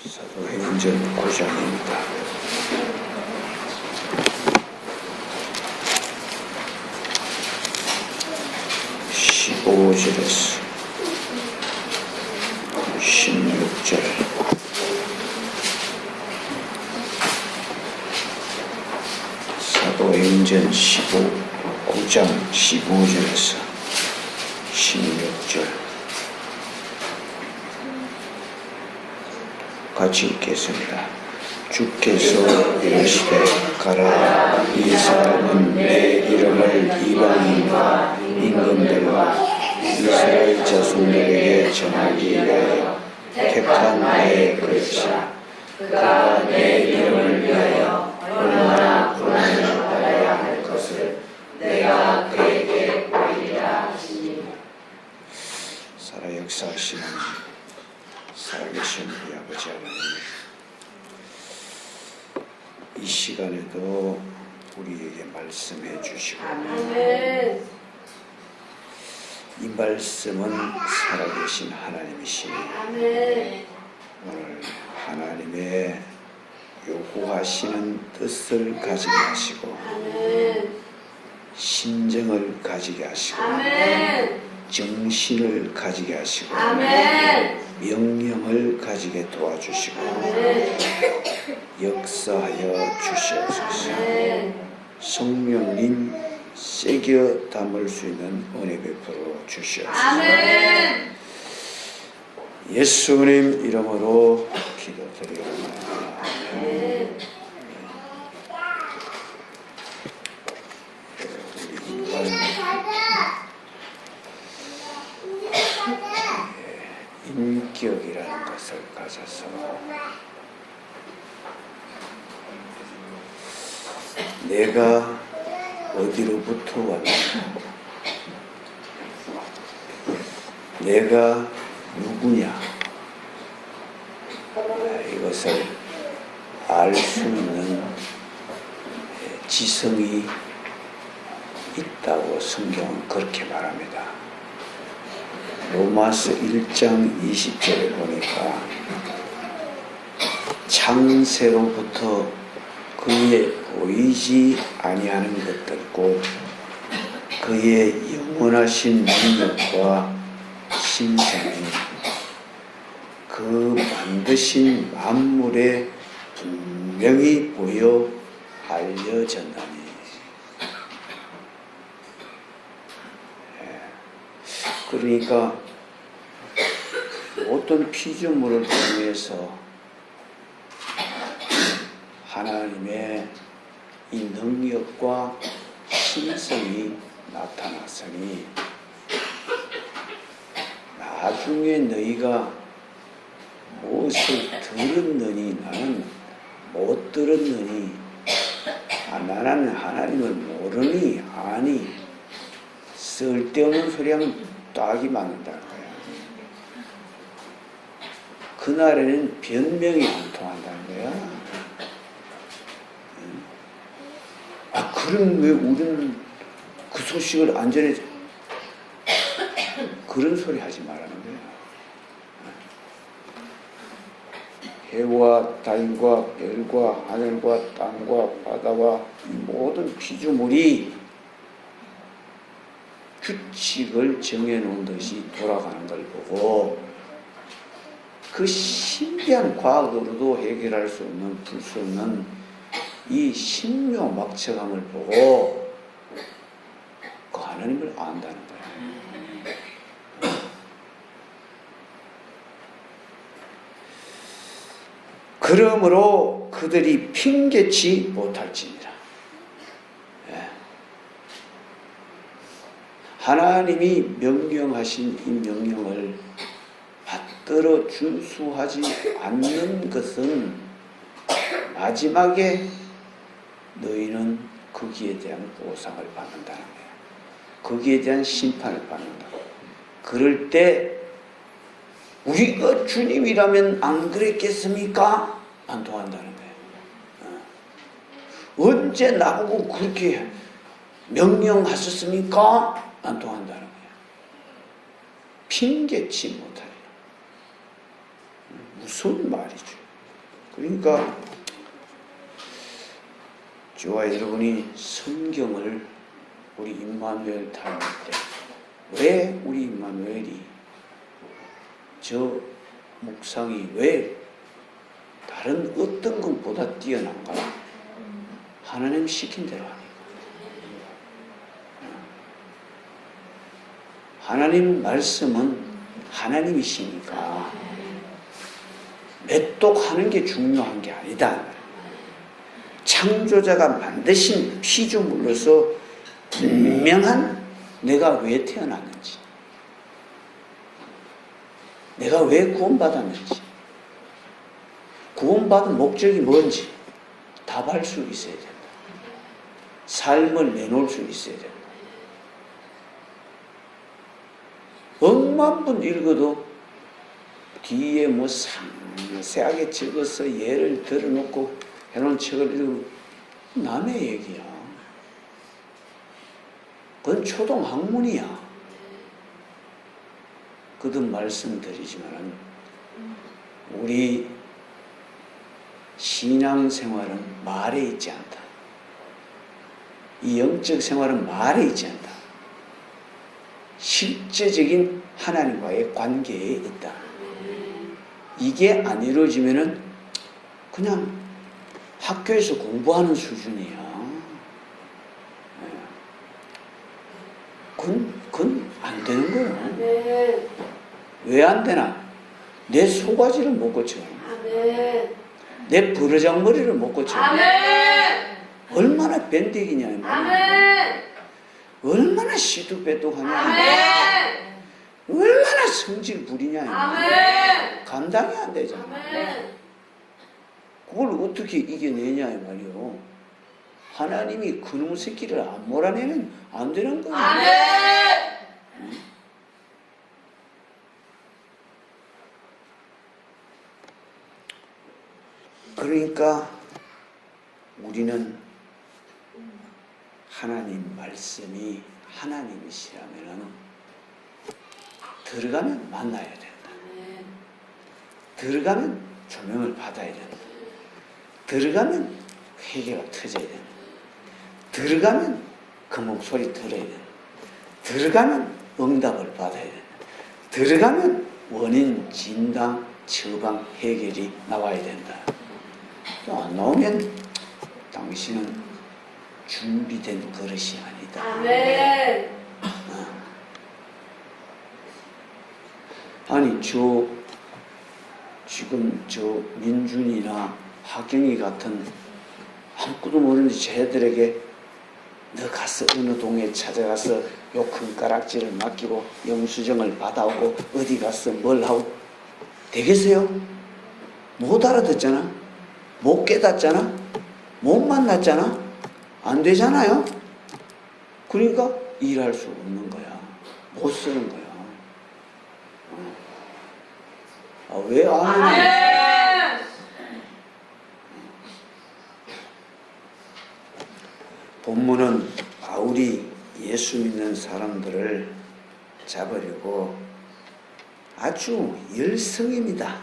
사도행전 9장입니다. 15절에서 16절. 사도행전 9장 15절에서 16절 같이 읽겠습니다. 주께서 이르시되 가라, 이 사람은 내 이름을 이방인과 임금들과 이스라엘 자손들에게 전하기 위하여 택한 나의 그릇이라. 그가 내 이름을 위하여 얼마나 고난을 받아야 할 것을 내가 그에게 보이리라 하시니. 살아 역사하시는 살아계신 우리 아버지 하나님, 이 시간에도 우리에게 말씀해 주시고, 아멘. 이 말씀은 살아계신 하나님이시니, 아멘. 오늘 하나님의 요구하시는 뜻을 가지게 하시고, 아멘. 심정을 가지게 하시고, 아멘. 정신을 가지게 하시고, 아멘. 명령을 가지게 도와주시고, 아멘. 역사하여 주시옵소서. 아멘. 성령님 새겨 담을 수 있는 은혜 베풀어 주시옵소서. 아멘. 예수님 이름으로 기도드리옵나이다. 아멘. 인격이라는 것을 가져서 내가 어디로부터 왔는가, 내가 누구냐, 이것을 알 수 있는 지성이 있다고 성경은 그렇게 말합니다. 로마서 1장 20절에 보니까 창세로부터 그의 보이지 아니하는 것들 곧 그의 영원하신 능력과 신성이 그 만드신 만물에 분명히 보여 알려졌나니. 그러니까 어떤 피조물을 통해서 하나님의 이 능력과 신성이 나타났으니 나중에 너희가 무엇을 들었느니 나는 못 들었느니, 나는 하나님을 모르니, 아니 쓸데없는 소리하면 딱이 맞는다는 거야. 그날에는 변명이 안 통한다는 거야. 그럼 왜 우리는 그 소식을 안 전해? 그런 소리 하지 말라는 거야. 해와 달과 별과 하늘과 땅과 바다와 이 모든 피조물이 규칙을 정해놓은 듯이 돌아가는 걸 보고, 그 신비한 과학으로도 해결할 수 없는, 풀 수 없는 이 신묘막측함을 보고 그 하나님을 안다는 거예요. 그러므로 그들이 핑계치 못할지니라. 하나님이 명령하신 이 명령을 받들어 준수하지 않는 것은 마지막에 너희는 거기에 대한 보상을 받는다는 거예요. 거기에 대한 심판을 받는다. 그럴 때 우리가 주님이라면 안 그랬겠습니까? 안 통한다는 거예요. 언제 나보고 그렇게 명령하셨습니까? 안 통한다는 거예요. 핑계치 못하리라. 무슨 말이죠. 그러니까 저와 여러분이 성경을 우리 임마누엘 닮을 때 왜 우리 임마누엘이 저 묵상이 왜 다른 어떤 것보다 뛰어난가? 하나님 시킨 대로 하니까. 하나님 말씀은 하나님이시니까 메똑하는 게 중요한 게 아니다. 창조자가 만드신 피조물로서 분명한 내가 왜 태어났는지, 내가 왜 구원받았는지, 구원받은 목적이 뭔지 답할 수 있어야 된다. 삶을 내놓을 수 있어야 된다. 억만 번 읽어도 뒤에 뭐 상세하게 적어서 예를 들어놓고 해놓은 책을 읽으면 남의 얘기야. 그건 초등학문이야. 거듭 말씀드리지만 우리 신앙생활은 말에 있지 않다. 이 영적 생활은 말에 있지 않다. 실제적인 하나님과의 관계에 있다. 이게 안 이루어지면은 그냥 학교에서 공부하는 수준이야. 그건 안 되는 거예요. 왜 안 되나? 내 속가지를 못 고쳐. 내 버르장머리를 못 고쳐. 얼마나 밴댕이냐. 얼마나 시두빼뚝하냐. 얼마나 성질 부리냐. 감당이 안 되잖아. 그걸 어떻게 이겨내냐 이 말이요. 하나님이 그놈 새끼를 안 몰아내면 안 되는 거예요. 그러니까 우리는 하나님 말씀이 하나님이시라면 들어가면 만나야 된다. 들어가면 조명을 받아야 된다. 들어가면 회개가 터져야 된다. 들어가면 그 목소리 들어야 된다. 들어가면 응답을 받아야 된다. 들어가면 원인, 진단, 처방, 해결이 나와야 된다. 또 안 나오면 당신은 준비된 그릇이 아니다. 아니 지금 민준이나 하경이 같은 아무것도 모르는 쟤들에게 너 가서 어느 동에 찾아가서 요 큰 가락지를 맡기고 영수증을 받아오고 어디 가서 뭘 하고 되겠어요? 못 알아듣잖아. 못 깨닫잖아. 못 만났잖아. 안 되잖아요. 그러니까 일할 수 없는 거야. 못 쓰는 거야. 왜 아멘? 본문은 바울이 예수 믿는 사람들을 잡으려고 아주 열성입니다.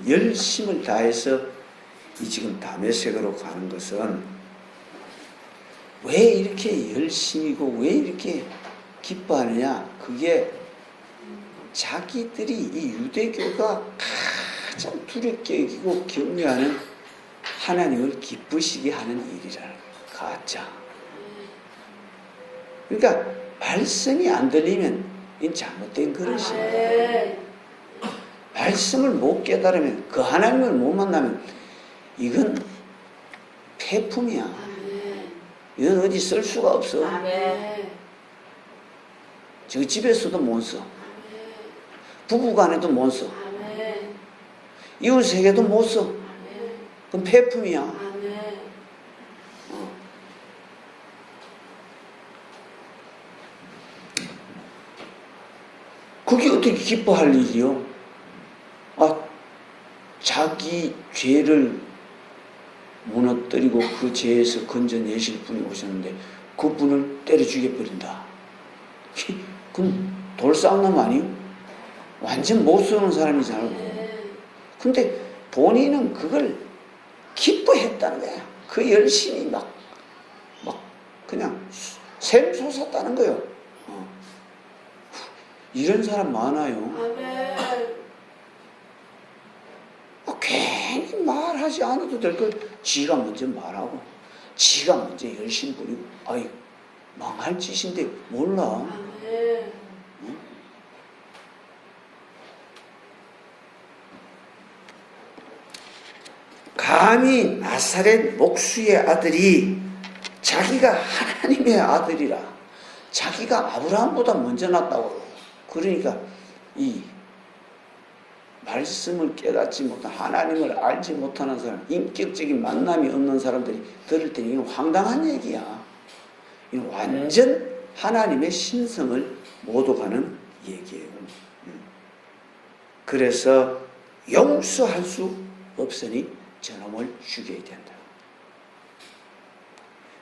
열심을 다해서 이 지금 다메섹으로 가는 것은 왜 이렇게 열심이고 왜 이렇게 기뻐하느냐? 그게 자기들이 이 유대교가 가장 두렵게 여기고 경외하는 하나님을 기쁘시게 하는 일이라는 가짜. 그러니까 말씀이 안 들리면 이건 잘못된 그릇이에요. 말씀을 못 깨달으면 그 하나님을 못 만나면 이건 폐품이야. 이건 어디 쓸 수가 없어. 저 집에서도 못 써. 부부간에도 못 써. 이웃에게도 못 써. 그건 폐품이야. 그게 어떻게 기뻐할 일이요? 자기 죄를 무너뜨리고 그 죄에서 건져내실 분이 오셨는데 그 분을 때려 죽여버린다. 그럼 돌싸움남 아니요? 완전 못 쏘는 사람이잖아요. 근데 본인은 그걸 기뻐했다는 거야. 그 열심이 막 그냥 샘솟았다는 거예요. 이런 사람 많아요. 괜히 말하지 않아도 될 걸 지가 먼저 말하고 지가 먼저 열심히 부리고 아이 망할 짓인데 몰라. 감히 나사렛 목수의 아들이 자기가 하나님의 아들이라 자기가 아브라함보다 먼저 났다고. 그러니까 이 말씀을 깨닫지 못한 하나님을 알지 못하는 사람, 인격적인 만남이 없는 사람들이 들을 때 이건 황당한 얘기야. 이건 완전 하나님의 신성을 못 오가는 얘기예요. 그래서 용서할 수 없으니 저놈을 죽여야 된다.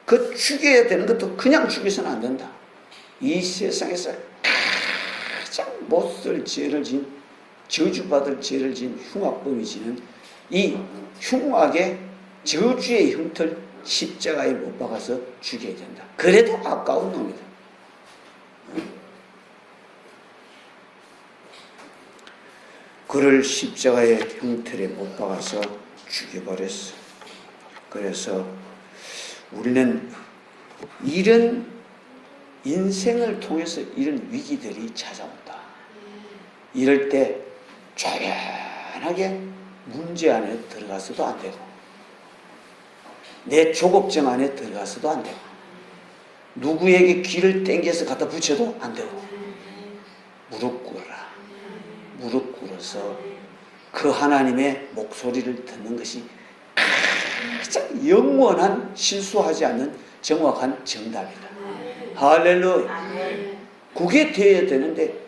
그 죽여야 되는 것도 그냥 죽여서는 안 된다. 이 세상에서 가장 못쓸 죄를 진, 저주받을 죄를 진 흉악범이 지는 이 흉악의 저주의 형틀 십자가에 못 박아서 죽여야 된다. 그래도 아까운 놈이다. 그를 십자가의 형틀에 못 박아서 죽여버렸어. 그래서 우리는 이런 인생을 통해서 이런 위기들이 찾아온다. 이럴 때 조연하게 문제 안에 들어가서도 안 되고 내 조급증 안에 들어가서도 안 되고 누구에게 귀를 땡겨서 갖다 붙여도 안 되고 무릎 꿇어라. 무릎 꿇어서 그 하나님의 목소리를 듣는 것이 가장 영원한 실수하지 않는 정확한 정답이다. 할렐루야. 그게 돼야 되는데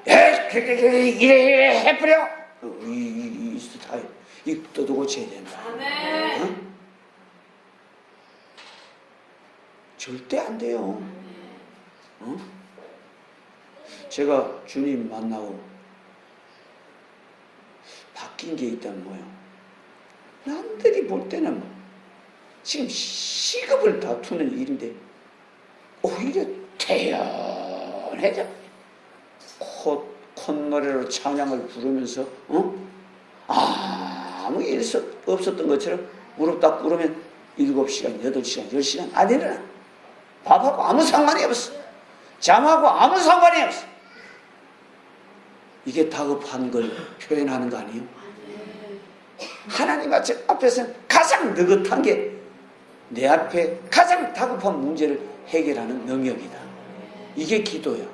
이래 해버려. 이 스타일 이 떠도고쳐야 된다. 어? 절대 안 돼요. 어? 제가 주님 만나고 바뀐 게 있다는 거예요. 남들이 볼 때는 지금 시급을 다투는 일인데 오히려 태연해져. 콧노래로 찬양을 부르면서 아무 일 없었던 것처럼 무릎 딱 꿇으면 7시간, 8시간, 10시간 안 일어나. 밥하고 아무 상관이 없어. 잠하고 아무 상관이 없어. 이게 다급한 걸 표현하는 거 아니에요? 하나님 앞에서는 가장 느긋한 게 내 앞에 가장 다급한 문제를 해결하는 능력이다. 이게 기도야.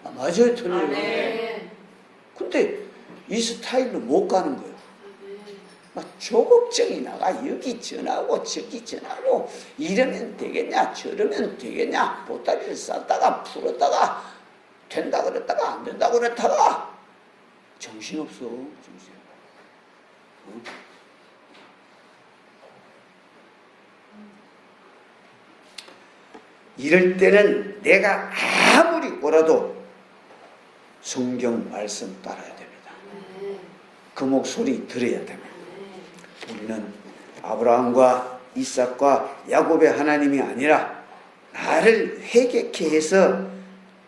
맞아요, 틀려요. 근데 이 스타일로 못 가는 거예요. 막 조급증이 나가. 여기 전하고 저기 전하고 이러면 되겠냐 저러면 되겠냐 보따리를 쌌다가 풀었다가 된다 그랬다가 안 된다 그랬다가 정신없어. 정신. 이럴 때는 내가 아무리 옳아도 성경 말씀 따라야 됩니다. 그 목소리 들어야 됩니다. 우리는 아브라함과 이삭과 야곱의 하나님이 아니라 나를 회개케 해서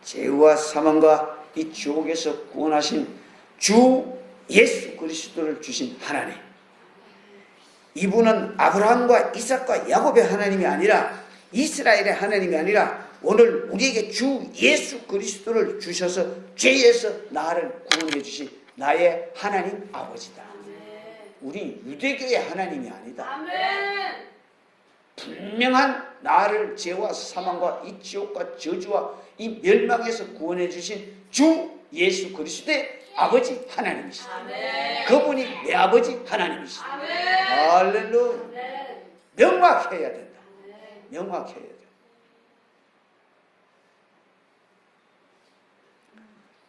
죄와 사망과 이 지옥에서 구원하신 주 예수 그리스도를 주신 하나님. 이분은 아브라함과 이삭과 야곱의 하나님이 아니라 이스라엘의 하나님이 아니라 오늘 우리에게 주 예수 그리스도를 주셔서 죄에서 나를 구원해 주신 나의 하나님 아버지다. 우리 유대교의 하나님이 아니다. 분명한 나를 죄와 사망과 이 지옥과 저주와 이 멸망에서 구원해 주신 주 예수 그리스도의 아버지 하나님이시다. 그분이 내 아버지 하나님이시다. 할렐루야. 명확해야 된다. 명확해야 돼.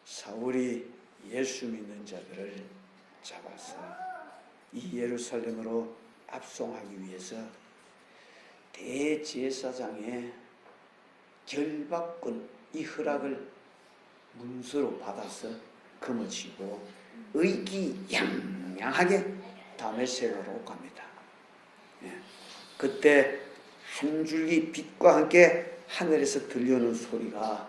사울이 예수 믿는 자들을 잡아서 이 예루살렘으로 압송하기 위해서 대제사장의 결박권 이 허락을 문서로 받아서 거머쥐고 의기양양하게 다메섹으로 갑니다. 예. 그때 한 줄기 빛과 함께 하늘에서 들려오는 소리가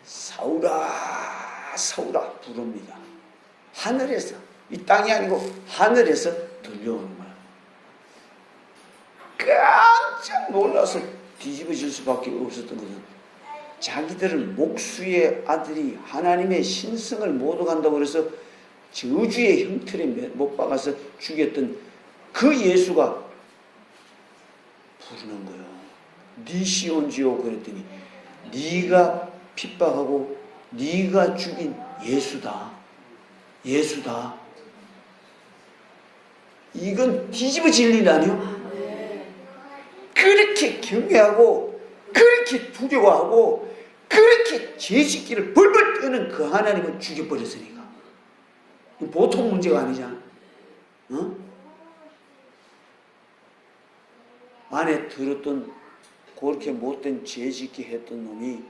사울아 사울아 부릅니다. 하늘에서, 이 땅이 아니고 하늘에서 들려오는 거야. 깜짝 놀라서 뒤집어질 수밖에 없었던 것은 자기들은 목수의 아들이 하나님의 신성을 모독한다고 그래서 저주의 형틀에 못 박아서 죽였던 그 예수가 부르는 거예요. 네 시온지요 그랬더니 네가 핍박하고 네가 죽인 예수다. 예수다. 이건 뒤집어질 일 아니요? 그렇게 경외하고 그렇게 두려워하고 그렇게 죄짓기를 벌벌 떠는 그 하나님을 죽여버렸으니까 보통 문제가 아니잖아. 어? 안에 들었던 그렇게 못된 죄짓기 했던 놈이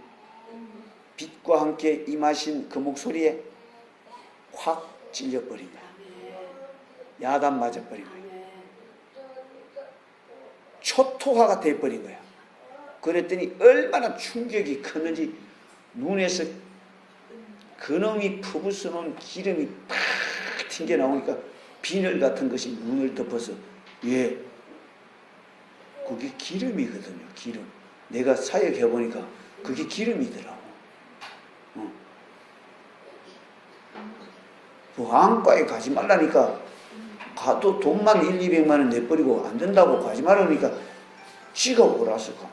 빛과 함께 임하신 그 목소리에 확 찔려버린 거야. 야단 맞아버린 거야. 초토화가 돼버린 거야. 그랬더니 얼마나 충격이 컸는지 눈에서 그놈이 퍼부어놓은 기름이 팍 튕겨 나오니까 비늘 같은 것이 눈을 덮어서 왜? 그게 기름이거든요. 기름. 내가 사역해보니까 그게 기름이더라고. 왕과에 가지 말라니까 가도 돈만 1,200만 원 내버리고 안 된다고 가지 말라니까 지가 오라서 가.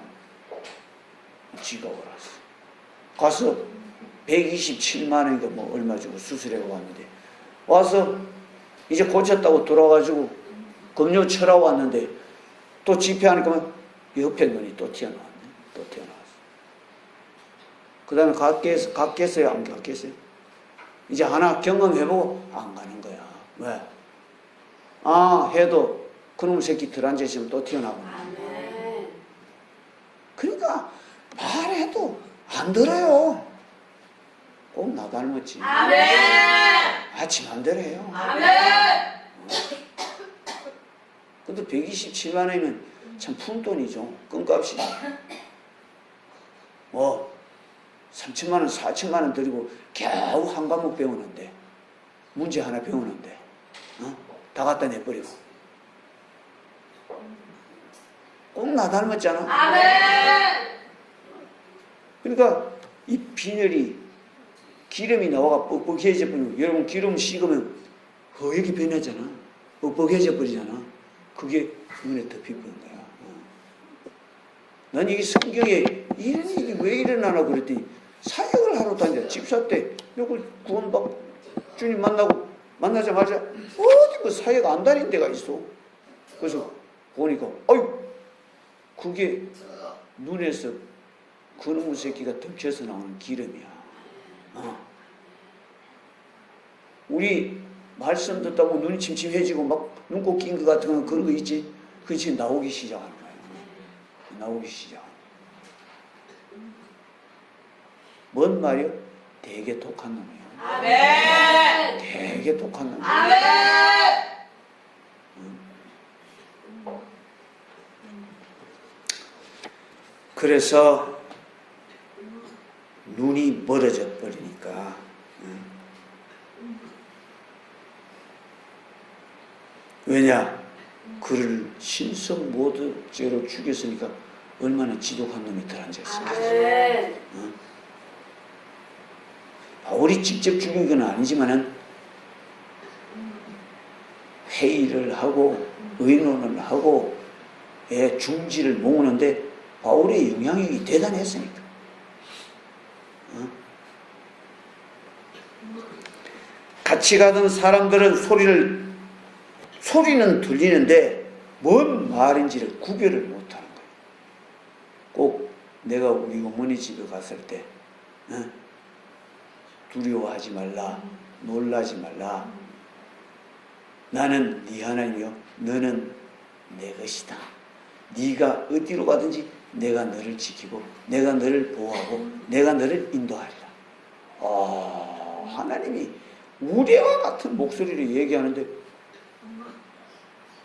지가 오라서. 가서 127만 원인가 뭐 얼마 주고 수술해고 왔는데 와서 이제 고쳤다고 돌아가지고 금요 철하고 왔는데 또 집회하니까 옆에 눈이 또 튀어나왔네. 또 튀어나왔어. 그 다음에 갔겠어요? 안 갔겠어요? 이제 하나 경험해보고 안 가는 거야. 왜? 아, 해도 그놈 새끼 들 앉아있으면 또 튀어나오고. 그러니까 말해도 안 들어요. 꼭 나 닮았지. 아침 안 들어요. 근데 127만 원이면 참 푼돈이죠. 끈값이. 3천만 원, 4천만 원 들이고 겨우 한 과목 배우는데, 문제 하나 배우는데, 다 갖다 내버리고. 꼭 나 닮았잖아. 그러니까 이 빈혈이 기름이 나와가 뻑뻑해져 버리고, 여러분 기름 식으면 허옇게 변하잖아. 뻑뻑해져 버리잖아. 그게 눈에 덮여버린 거야. 난 이게 성경에 이런 일이 왜 일어나나 그랬더니 사역을 하러 다녀. 집사 때 요걸 구원받 주님 만나자마자 어디 뭐 사역 안 다닌 데가 있어. 그래서 보니까 아유 그게 눈에서 그놈의 새끼가 덮쳐서 나오는 기름이야. 우리 말씀 듣다고 눈이 침침해지고 막 눈곱 낀 것 같은 거 그런 거 있지? 그게 지금 나오기 시작하는 거야. 나오기 시작하는 거야. 뭔 말이요? 되게 독한 놈이야. 되게 독한 놈이야. 그래서 눈이 멀어져 버리니까 왜냐? 그를 신성 모독죄로 죽였으니까 얼마나 지독한 놈이 들 앉아있을까. 바울이 직접 죽인 건 아니지만은 회의를 하고 의논을 하고 중지를 모으는데 바울의 영향력이 대단했으니까. 같이 가던 사람들은 소리는 들리는데 뭔 말인지를 구별을 못하는 거예요. 꼭 내가 우리 어머니 집에 갔을 때 두려워하지 말라, 놀라지 말라. 나는 네 하나님이요, 너는 내 것이다. 네가 어디로 가든지 내가 너를 지키고 내가 너를 보호하고 내가 너를 인도하리라. 하나님이 우리와 같은 목소리를 얘기하는데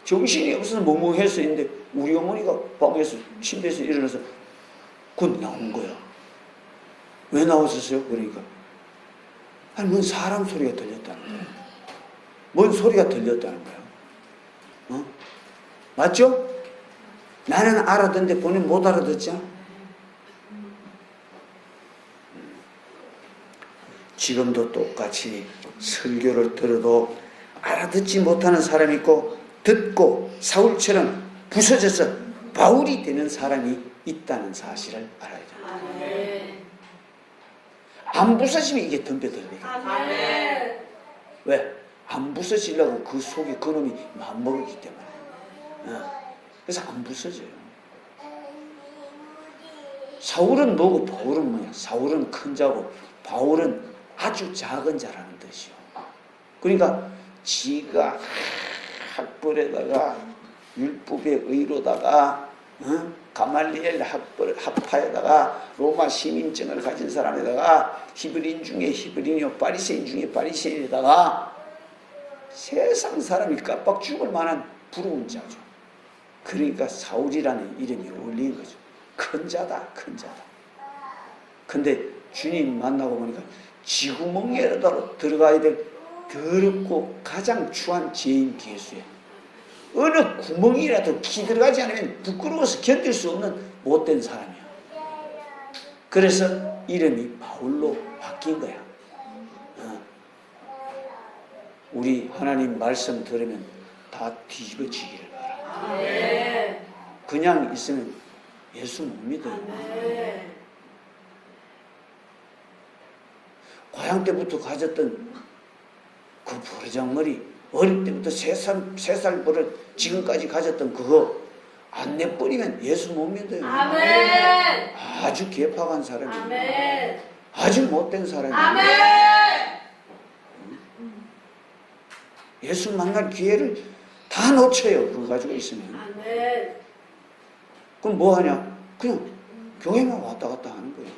정신이 없어서 멍멍해서 있는데 우리 어머니가 방에서 침대에서 일어나서 곧 나온 거야. 왜 나오셨어요? 그러니까 아니 뭔 사람 소리가 들렸다는 거야. 뭔 소리가 들렸다는 거야. 어? 맞죠? 나는 알아듣는데 본인 못 알아듣죠? 지금도 똑같이 설교를 들어도 알아듣지 못하는 사람이 있고 듣고 사울처럼 부서져서 바울이 되는 사람이 있다는 사실을 알아야 됩니다. 안 부서지면 이게 덤벼들거든요. 왜? 안 부서지려고 그 속에 그놈이 마음먹었기 때문에. 그래서 안 부서져요. 사울은 뭐고 바울은 뭐냐? 사울은 큰 자고 바울은 아주 작은 자라는 뜻이요. 그러니까 지가 학벌에다가 율법의 의로다가 가말리엘 학파에다가 로마 시민증을 가진 사람에다가 히브리인 중에 히브리인이요 바리새인 중에 바리새인에다가 세상 사람이 깜빡 죽을 만한 부러운 자죠. 그러니까 사울이라는 이름이 어울리는 거죠. 큰 자다, 큰 자다. 근데 주님 만나고 보니까 지구멍에라도 들어가야 될 더럽고 가장 추한 죄인 개수에 어느 구멍이라도 기 들어가지 않으면 부끄러워서 견딜 수 없는 못된 사람이야. 그래서 이름이 바울로 바뀐 거야. 우리 하나님 말씀 들으면 다 뒤집어지기를 바라. 그냥 있으면 예수 못 믿어요. 고향 때부터 가졌던 그 버르장머리, 어릴 때부터 세 살 버릇 지금까지 가졌던 그거 안 내버리면 예수 못 믿어요. 아멘. 아주 개팍한 사람이에요. 아멘. 아주 못된 사람이에요. 아멘. 예수 만날 기회를 다 놓쳐요. 그거 가지고 있으면. 아멘. 그럼 뭐 하냐? 그냥 교회만 왔다 갔다 하는 거예요.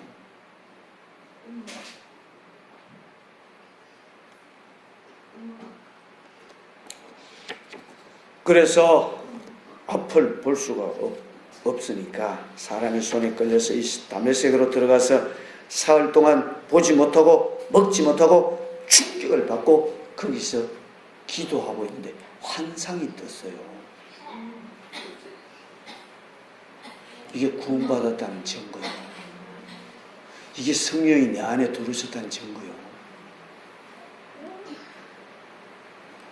그래서 앞을 볼 수가 없으니까 사람의 손에 걸려서 이 다메섹으로 들어가서 사흘 동안 보지 못하고 먹지 못하고 충격을 받고 거기서 기도하고 있는데 환상이 떴어요. 이게 구원받았다는 증거예요. 이게 성령이 내 안에 들어오셨다는 증거예요.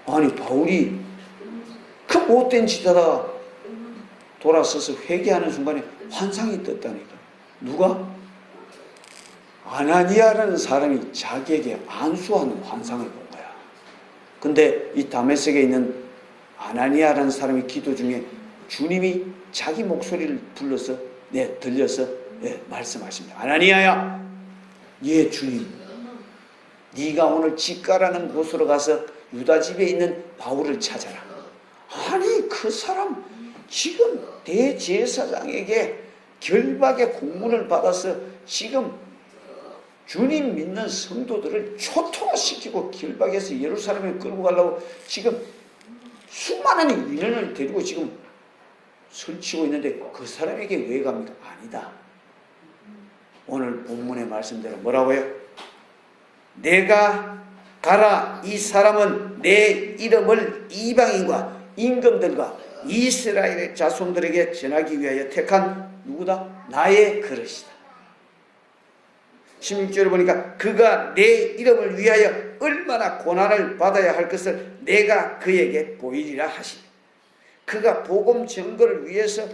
아니 바울이 그 못된 짓 하다가 돌아서서 회개하는 순간에 환상이 떴다니까. 누가? 아나니아라는 사람이 자기에게 안수하는 환상을 본 거야. 근데 이 다메섹에 있는 아나니아라는 사람이 기도 중에 주님이 자기 목소리를 불러서 들려서 말씀하십니다. 아나니아야, 예 주님, 네가 오늘 집가라는 곳으로 가서 유다 집에 있는 바울을 찾아라. 아니 그 사람 지금 대제사장에게 결박의 공문을 받아서 지금 주님 믿는 성도들을 초토화시키고 결박해서 예루살렘에 끌고 가려고 지금 수많은 인원을 데리고 지금 설치고 있는데 그 사람에게 왜 갑니까? 아니다. 오늘 본문의 말씀대로 뭐라고요? 내가 가라. 이 사람은 내 이름을 이방인과 임금들과 이스라엘의 자손들에게 전하기 위하여 택한 누구다? 나의 그릇이다. 16절에 보니까 그가 내 이름을 위하여 얼마나 고난을 받아야 할 것을 내가 그에게 보이리라 하시니 그가 복음 증거를 위해서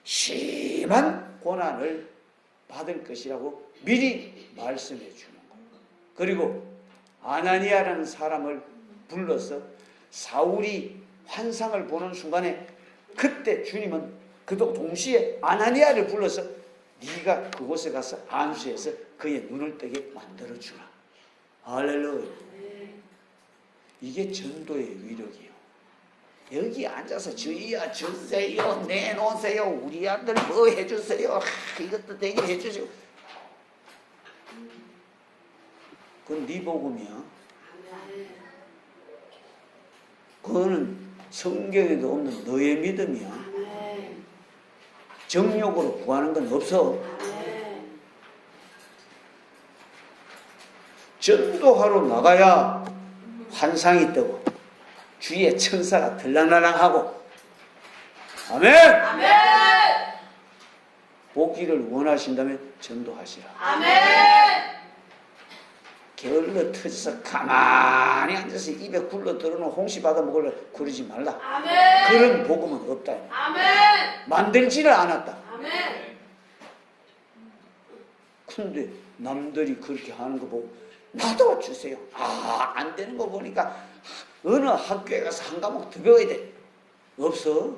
심한 고난을 받을 것이라고 미리 말씀해 주는 거예요. 그리고 아나니아라는 사람을 불러서 사울이 환상을 보는 순간에 그때 주님은 그도 동시에 아나니아를 불러서 네가 그곳에 가서 안수해서 그의 눈을 뜨게 만들어주라. 할렐루야. 이게 전도의 위력이에요. 여기 앉아서 주여 주세요, 내놓으세요, 우리 아들 뭐 해주세요, 이것도 되게 해주세요. 그건 네 복음이야. 그거는 성경에도 없는 너의 믿음이야. 아멘. 정욕으로 구하는 건 없어. 아멘. 전도하러 나가야 환상이 뜨고 주위에 천사가 들락날락하고. 아멘. 아멘. 보기를 원하신다면 전도하시라. 아멘. 게을러 터져서 가만히 앉아서 입에 굴러 들어오는 홍시 받아 먹으려 그러지 말라. 아멘. 그런 복음은 없다. 아멘. 만들지를 않았다. 아멘. 근데 남들이 그렇게 하는 거 보고 나도 주세요. 안 되는 거 보니까 어느 학교에 가서 한 과목 더 배워야 돼. 없어.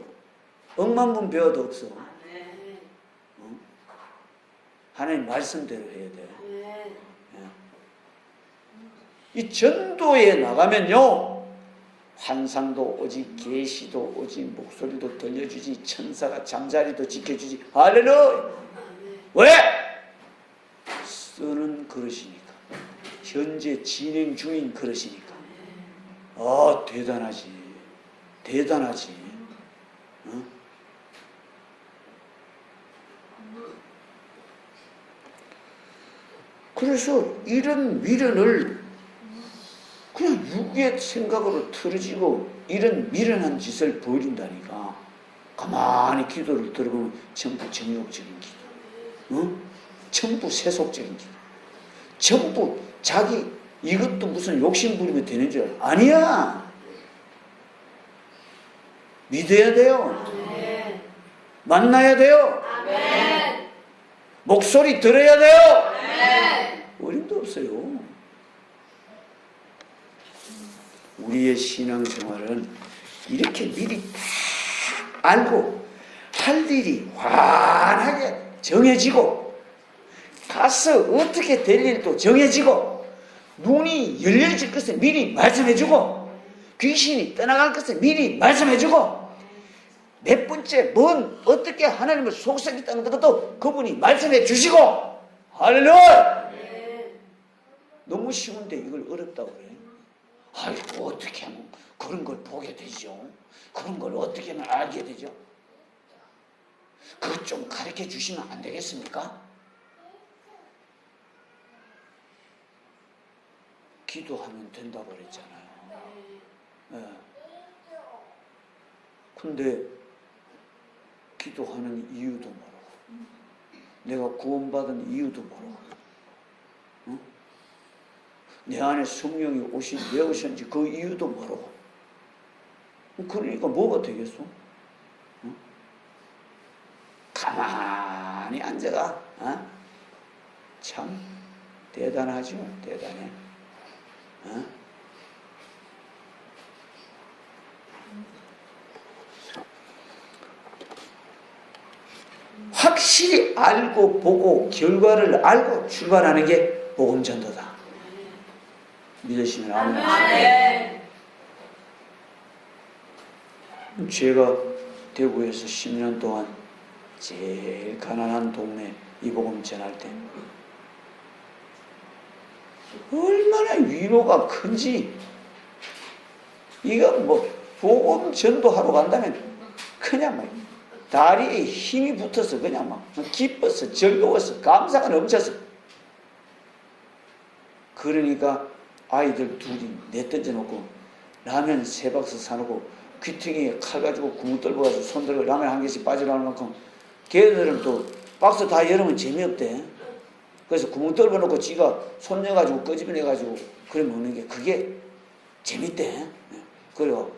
억만 번 배워도 없어. 아멘. 하나님 말씀대로 해야 돼. 아멘. 이 전도에 나가면요, 환상도 오지, 계시도 오지, 목소리도 들려주지, 천사가 잠자리도 지켜주지. 할렐루야. 왜? 쓰는 그릇이니까. 현재 진행 중인 그릇이니까. 대단하지. 대단하지. 어? 그래서 이런 미련을 그냥 유괴 생각으로 틀어지고 이런 미련한 짓을 벌인다니까. 가만히 기도를 들어보면 전부 정욕적인 기도, 전부 세속적인 기도, 전부 자기 이것도 무슨 욕심 부리면 되는 줄 아니야. 믿어야 돼요. 아멘. 만나야 돼요. 아멘. 목소리 들어야 돼요. 아멘. 어림도 없어요. 우리의 신앙생활은 이렇게 미리 다 알고 할 일이 환하게 정해지고 가서 어떻게 될 일도 정해지고 눈이 열려질 것을 미리 말씀해주고 귀신이 떠나갈 것을 미리 말씀해주고 몇 번째 뭔 어떻게 하나님을 속삭였다는 것도 그분이 말씀해 주시고. 할렐루야. 너무 쉬운데 이걸 어렵다고 그래. 아이고 어떻게 하면 그런 걸 보게 되죠? 그런 걸 어떻게 하면 알게 되죠? 그것 좀 가르쳐 주시면 안 되겠습니까? 기도하면 된다고 그랬잖아요. 네. 근데 기도하는 이유도 모르고 내가 구원받은 이유도 모르고 내 안에 성령이 왜 오셨는지 그 이유도 모르고. 그러니까 뭐가 되겠어? 가만히 앉아가. 참 대단하죠. 대단해. 확실히 알고 보고 결과를 알고 출발하는 게 복음전도다. 믿으시면 아멘. 아멘. 제가 대구에서 10년 동안 제일 가난한 동네 이 복음 전할 때 얼마나 위로가 큰지. 이거 뭐 복음 전도하러 간다면 그냥 막 다리에 힘이 붙어서 그냥 막 기뻐서 즐거워서 감사가 넘쳐서. 그러니까 아이들 둘이 내던져 놓고 라면 3박스 사놓고 귀퉁이에 칼 가지고 구멍 뚫어가지고 손 들고 라면 한 개씩 빠져나올 만큼. 걔들은 또 박스 다 열으면 재미없대. 그래서 구멍 뚫어 놓고 지가 손 내가지고 끄집어내가지고 그래 먹는 게 그게 재밌대. 그래서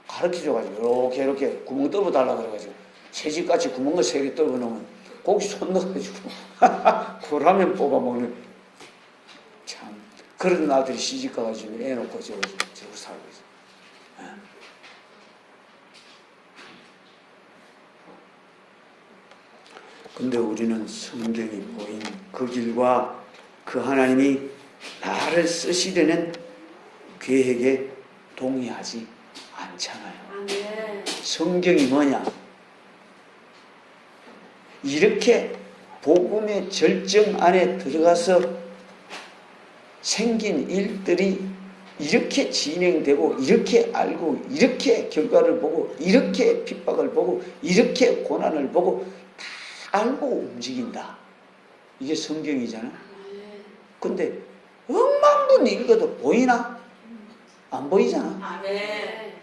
가르쳐줘가지고 이렇게 구멍 뚫어 달라 그래가지고 새집같이 구멍을 3개 뚫어 놓으면 고기 손 넣어가지고 그 라면 뽑아 먹는. 참 그런 아들이 시집 가가지고 애 놓고 저러고 살고 있어. 근데 우리는 성경이 보인 그 길과 그 하나님이 나를 쓰시려는 계획에 동의하지 않잖아요. 아멘. 성경이 뭐냐? 이렇게 복음의 절정 안에 들어가서 생긴 일들이 이렇게 진행되고 이렇게 알고 이렇게 결과를 보고 이렇게 핍박을 보고 이렇게 고난을 보고 다 알고 움직인다. 이게 성경이잖아. 근데 억만분 읽어도 보이나? 안 보이잖아. 아멘.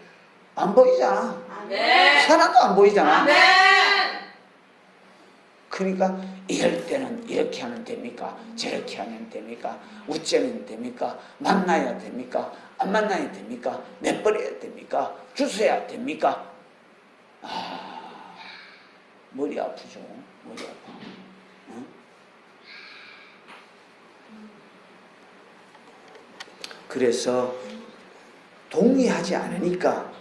안 보이잖아. 아멘. 하나도 안 보이잖아. 아멘. 그러니까 이럴 때는 이렇게 하면 됩니까? 저렇게 하면 됩니까? 어쩌면 됩니까? 만나야 됩니까? 안 만나야 됩니까? 내버려야 됩니까? 주셔야 됩니까? 아, 머리 아프죠. 머리 아파. 어? 그래서 동의하지 않으니까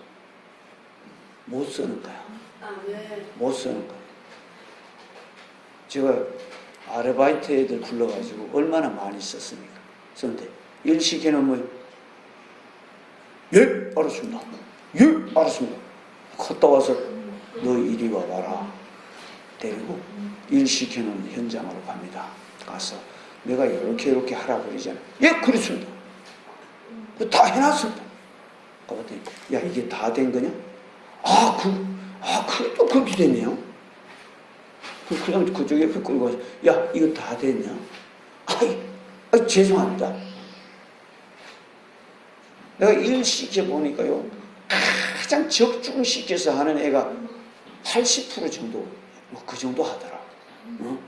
못 쓰는 거야. 아멘. 못 쓰는 거야. 제가 아르바이트 애들 불러가지고 얼마나 많이 썼습니까? 썼는데 일 시켜놓으면 예 알았습니다. 예 알았습니다. 갔다 와서 너 이리 와봐라. 데리고 일 시켜놓은 현장으로 갑니다. 가서 내가 이렇게 하라 그러잖아. 예 그렇습니다. 다 해놨습니다. 가봤더니 야 이게 다 된 거냐? 그래 또 그렇게 됐네요. 그냥 그쪽 옆에 끌고 가서 야 이거 다 됐냐? 아이 죄송합니다. 내가 일 시켜보니까요 가장 적중시켜서 하는 애가 80% 정도 뭐 그 정도 하더라. 어?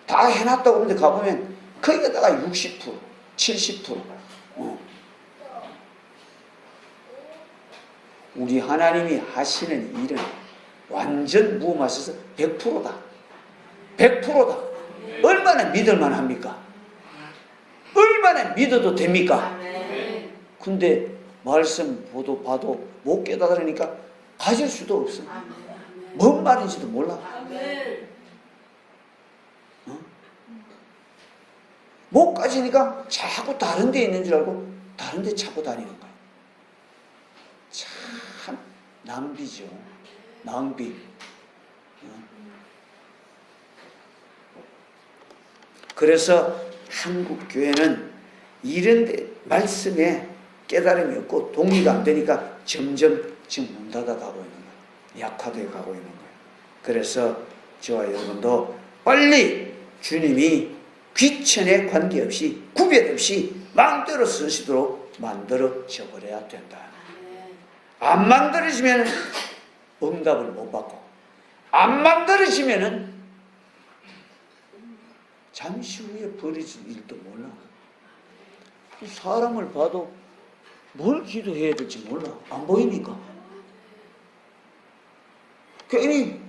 다 해놨다고 하는데 가보면 거기다가 60% 70% 우리 하나님이 하시는 일은 완전 무마셔서 100%다. 100%다. 얼마나 믿을만 합니까? 얼마나 믿어도 됩니까? 아멘. 근데 말씀 봐도 못 깨달으니까 가질 수도 없어. 아멘. 뭔 말인지도 몰라. 아멘. 못 가지니까 자꾸 다른 데 있는 줄 알고 다른 데 찾고 다니는 거야. 참 낭비죠. 낭비. 그래서 한국 교회는 이런 데 말씀에 깨달음이 없고 동의가 안 되니까 점점 지금 문 닫아 가고 있는 거예요. 약화되어 가고 있는 거예요. 그래서 저와 여러분도 빨리 주님이 귀천에 관계없이 구별 없이 마음대로 쓰시도록 만들어져 버려야 된다. 안 만들어지면 응답을 못 받고 안 만들어지면 잠시 후에 벌어질 일도 몰라. 사람을 봐도 뭘 기도해야 될지 몰라. 안 보이니까. 괜히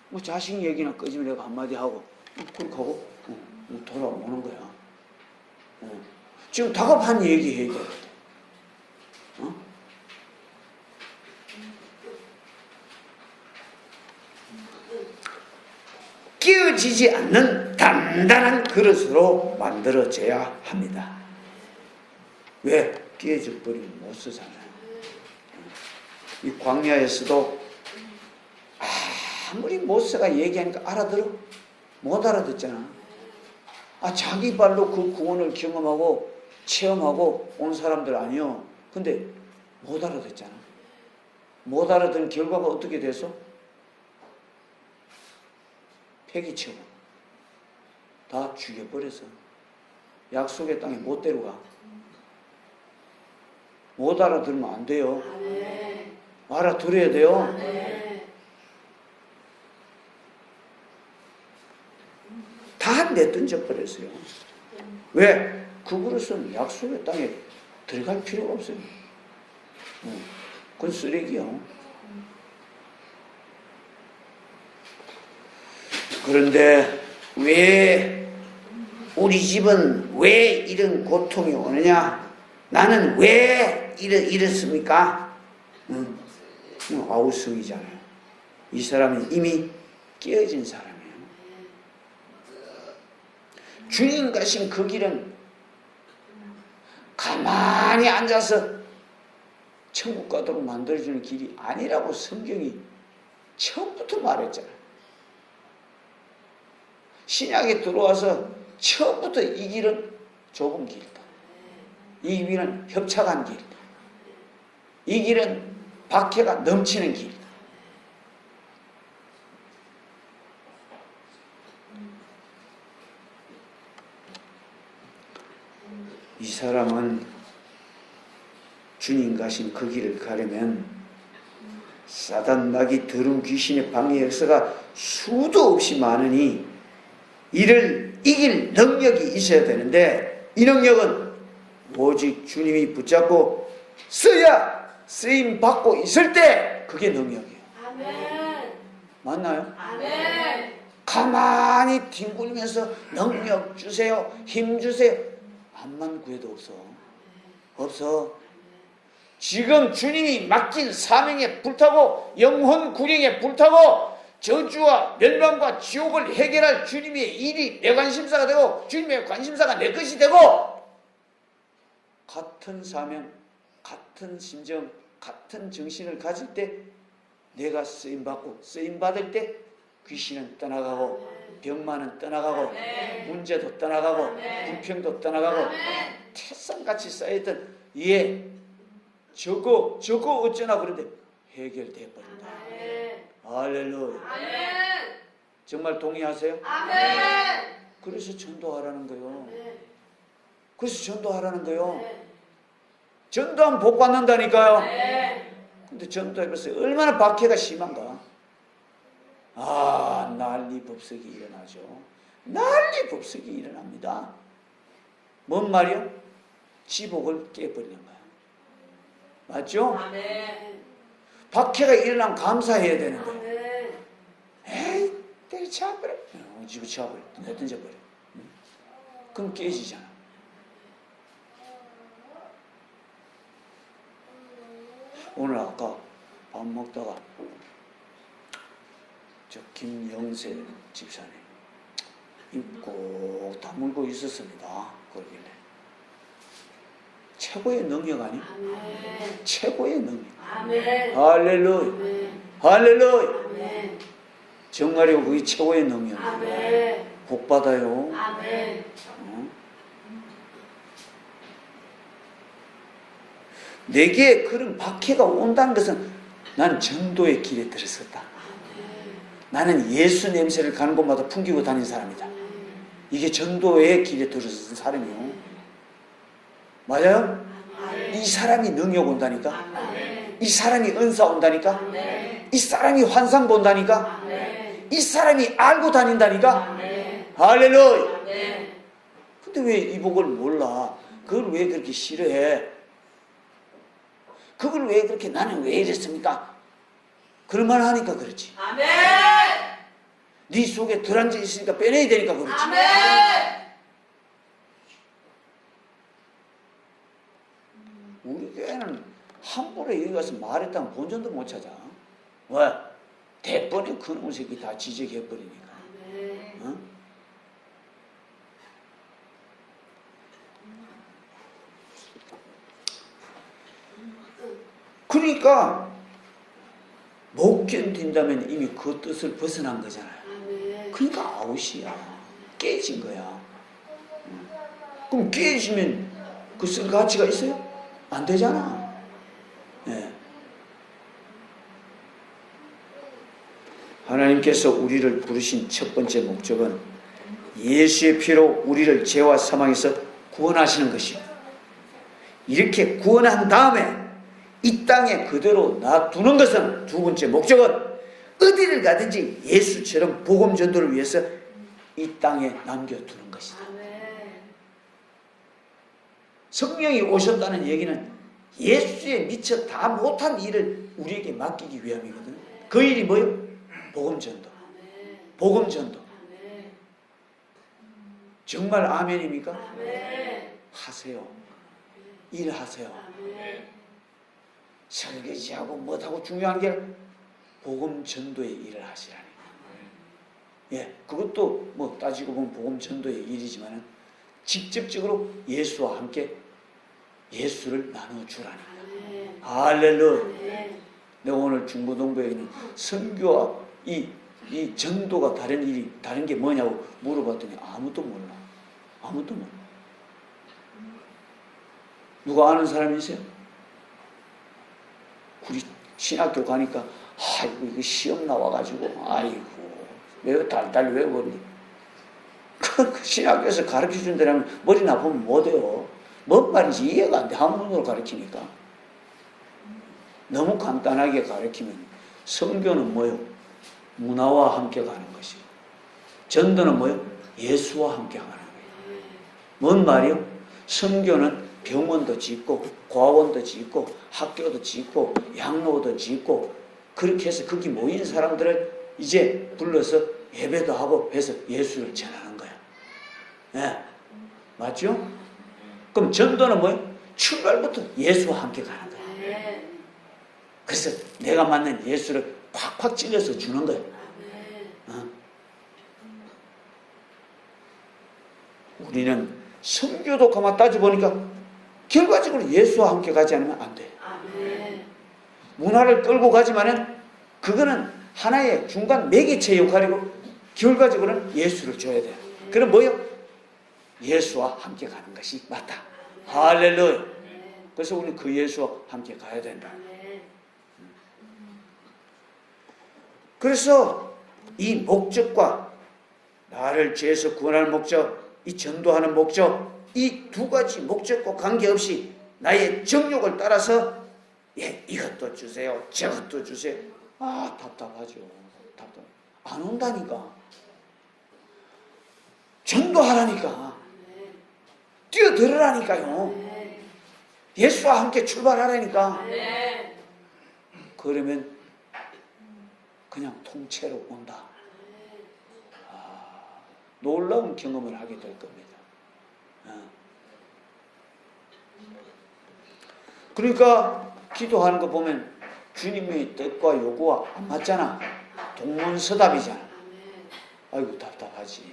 뭐 자식 얘기나 꺼지면 내가 한마디 하고 그렇게 하고 돌아오는 거야. 지금 다급한 얘기 해야 돼. 끼어지지 않는 단단한 그릇으로 만들어져야 합니다. 왜? 끼어져 버리면 못 쓰잖아요. 이 광야에서도 아무리 모세가 얘기하니까 알아들어? 못 알아듣잖아. 자기 발로 그 구원을 경험하고 체험하고 온 사람들 아니요. 근데 못 알아듣잖아. 못 알아듣는 결과가 어떻게 돼서? 폐기치고 다 죽여버려서 약속의 땅에 못 데려가. 못 알아들으면 안 돼요. 아멘. 알아들어야 돼요. 아멘. 다 내던져 버렸어요. 왜? 그 그릇은 약속의 땅에 들어갈 필요가 없어요. 그건 쓰레기요. 그런데 왜 우리 집은 왜 이런 고통이 오느냐? 나는 왜 이렇습니까? 아우성이잖아요. 이 사람은 이미 깨어진 사람이에요. 주님 가신 그 길은 가만히 앉아서 천국 가도록 만들어주는 길이 아니라고 성경이 처음부터 말했잖아요. 신약에 들어와서 처음부터 이 길은 좁은 길이다. 이 길은 협착한 길. 이 길은 박해가 넘치는 길. 이 사람은 주님 가신 그 길을 가려면 사단 마귀 더러운 귀신의 방해 역사가 수도 없이 많으니 이를 이길 능력이 있어야 되는데 이 능력은 오직 주님이 붙잡고 써야 쓰임 받고 있을 때 그게 능력이에요. 아멘. 맞나요? 아멘. 가만히 뒹굴면서 능력 주세요, 힘 주세요. 암만 구해도 없어. 없어. 지금 주님이 맡긴 사명에 불타고 영혼 구령에 불타고 저주와 멸망과 지옥을 해결할 주님의 일이 내 관심사가 되고 주님의 관심사가 내 것이 되고 같은 사명, 같은 심정, 같은 정신을 가질 때 내가 쓰임받고 쓰임받을 때 귀신은 떠나가고 병만은 떠나가고 문제도 떠나가고 불평도 떠나가고 태산같이 쌓였던 저거 어쩌나 그런데 해결돼 버린다. 할렐루야. 정말 동의하세요? 그래서 전도하라는 거요. 그래서 전도하라는 거요. 전도하면 복 받는다니까요. 근데 전도해보세요. 얼마나 박해가 심한가. 난리 법석이 일어나죠. 난리 법석이 일어납니다. 뭔 말이요? 지복을 깨버리는 거야. 맞죠? 박해가 일어나면 감사해야 되는데 에이 때려쳐버려. 집어쳐버려. 던져버려. 그럼 깨지잖아. 오늘 아까 밥 먹다가 저 김영세 집사님 입 꼭 다물고 있었습니다. 거길래 최고의 능력 아니야? 최고의 능력. 할렐루야. 할렐루야. 정말이고 그게 최고의 능력이에요. 복 받아요. 내게 그런 박해가 온다는 것은 나는 전도의 길에 들었었다. 나는 예수 냄새를 가는 곳마다 풍기고 다닌 사람이다. 이게 전도의 길에 들어선 사람이요. 맞아요? 이 사람이 능력 온다니까. 이 사람이 은사 온다니까. 이 사람이 환상 본다니까. 이 사람이 알고 다닌다니까. 할렐루야. 근데 왜 이 복을 몰라? 그걸 왜 그렇게 싫어해? 그걸 왜 그렇게 나는 왜 이랬습니까? 그런 말 하니까 그렇지. 네 속에 들어앉아 있으니까 빼내야 되니까 그렇지. 우리 교회는 함부로 여기 가서 말했다면 본전도 못 찾아. 왜? 대번에 그놈의 새끼 다 지적해버리니까. 어? 그러니까 못 견딘다면 이미 그 뜻을 벗어난 거잖아요. 그러니까 아웃이야. 깨진 거야. 그럼 깨지면 그 쓸 가치가 있어요? 안 되잖아. 네. 하나님께서 우리를 부르신 첫 번째 목적은 예수의 피로 우리를 죄와 사망에서 구원하시는 것이고, 이렇게 구원한 다음에 이 땅에 그대로 놔두는 것은 두 번째 목적은 어디를 가든지 예수처럼 복음 전도를 위해서 이 땅에 남겨두는 것이다. 성령이 오셨다는 얘기는 예수에 미처 다 못한 일을 우리에게 맡기기 위함이거든. 그 일이 뭐예요? 복음 전도. 복음 전도. 정말 아멘입니까? 하세요. 일하세요. 설계지하고 뭐하고 중요한 게 복음 전도의 일을 하시라니. 예, 그것도 뭐 따지고 보면 복음 전도의 일이지만 직접적으로 예수와 함께 예수를 나눠주라니. 할렐루야. 내가 오늘 중부동부에는 선교와 이 전도가 다른 게 뭐냐고 물어봤더니 아무도 몰라. 아무도 몰라. 누가 아는 사람이 있어요? 우리 신학교 가니까 아이고 이거 시험 나와가지고 아이고 왜 달달 외워버리. 그 신학교에서 가르쳐준 데라면 머리 나쁘면 못해요. 뭔 말인지 이해가 안 돼. 한문으로 가르치니까. 너무 간단하게 가르치면 성교는 뭐요? 문화와 함께 가는 것이고 전도는 뭐요? 예수와 함께 가는 거예요. 뭔 말이요? 성교는 병원도 짓고 고아원도 짓고 학교도 짓고 양로도 짓고 그렇게 해서 거기 모인 사람들을 이제 불러서 예배도 하고 해서 예수를 전하는 거야. 네. 맞죠? 그럼 전도는 뭐예요? 출발부터 예수와 함께 가는 거야. 그래서 내가 만난 예수를 콱콱 찔러서 주는 거야. 우리는 선교도 가만 따져보니까 결과적으로 예수와 함께 가지 않으면 안 돼. 문화를 끌고 가지만은 그거는 하나의 중간 매개체 역할이고 결과적으로는 예수를 줘야 돼. 그럼 뭐요? 예수와 함께 가는 것이 맞다. 할렐루야. 그래서 우리는 그 예수와 함께 가야 된다. 그래서 이 목적과 나를 죄에서 구원하는 목적, 이 전도하는 목적, 이 두 가지 목적과 관계없이 나의 정욕을 따라서 예, 이것도 주세요, 저것도 주세요. 아, 답답하죠. 답답. 안 온다니까. 전도하라니까. 뛰어들으라니까요. 예수와 함께 출발하라니까. 그러면 그냥 통째로 온다. 놀라운 경험을 하게 될 겁니다. 그러니까 기도하는 거 보면 주님의 뜻과 요구와 안 맞잖아. 동문서답이잖아. 아이고 답답하지.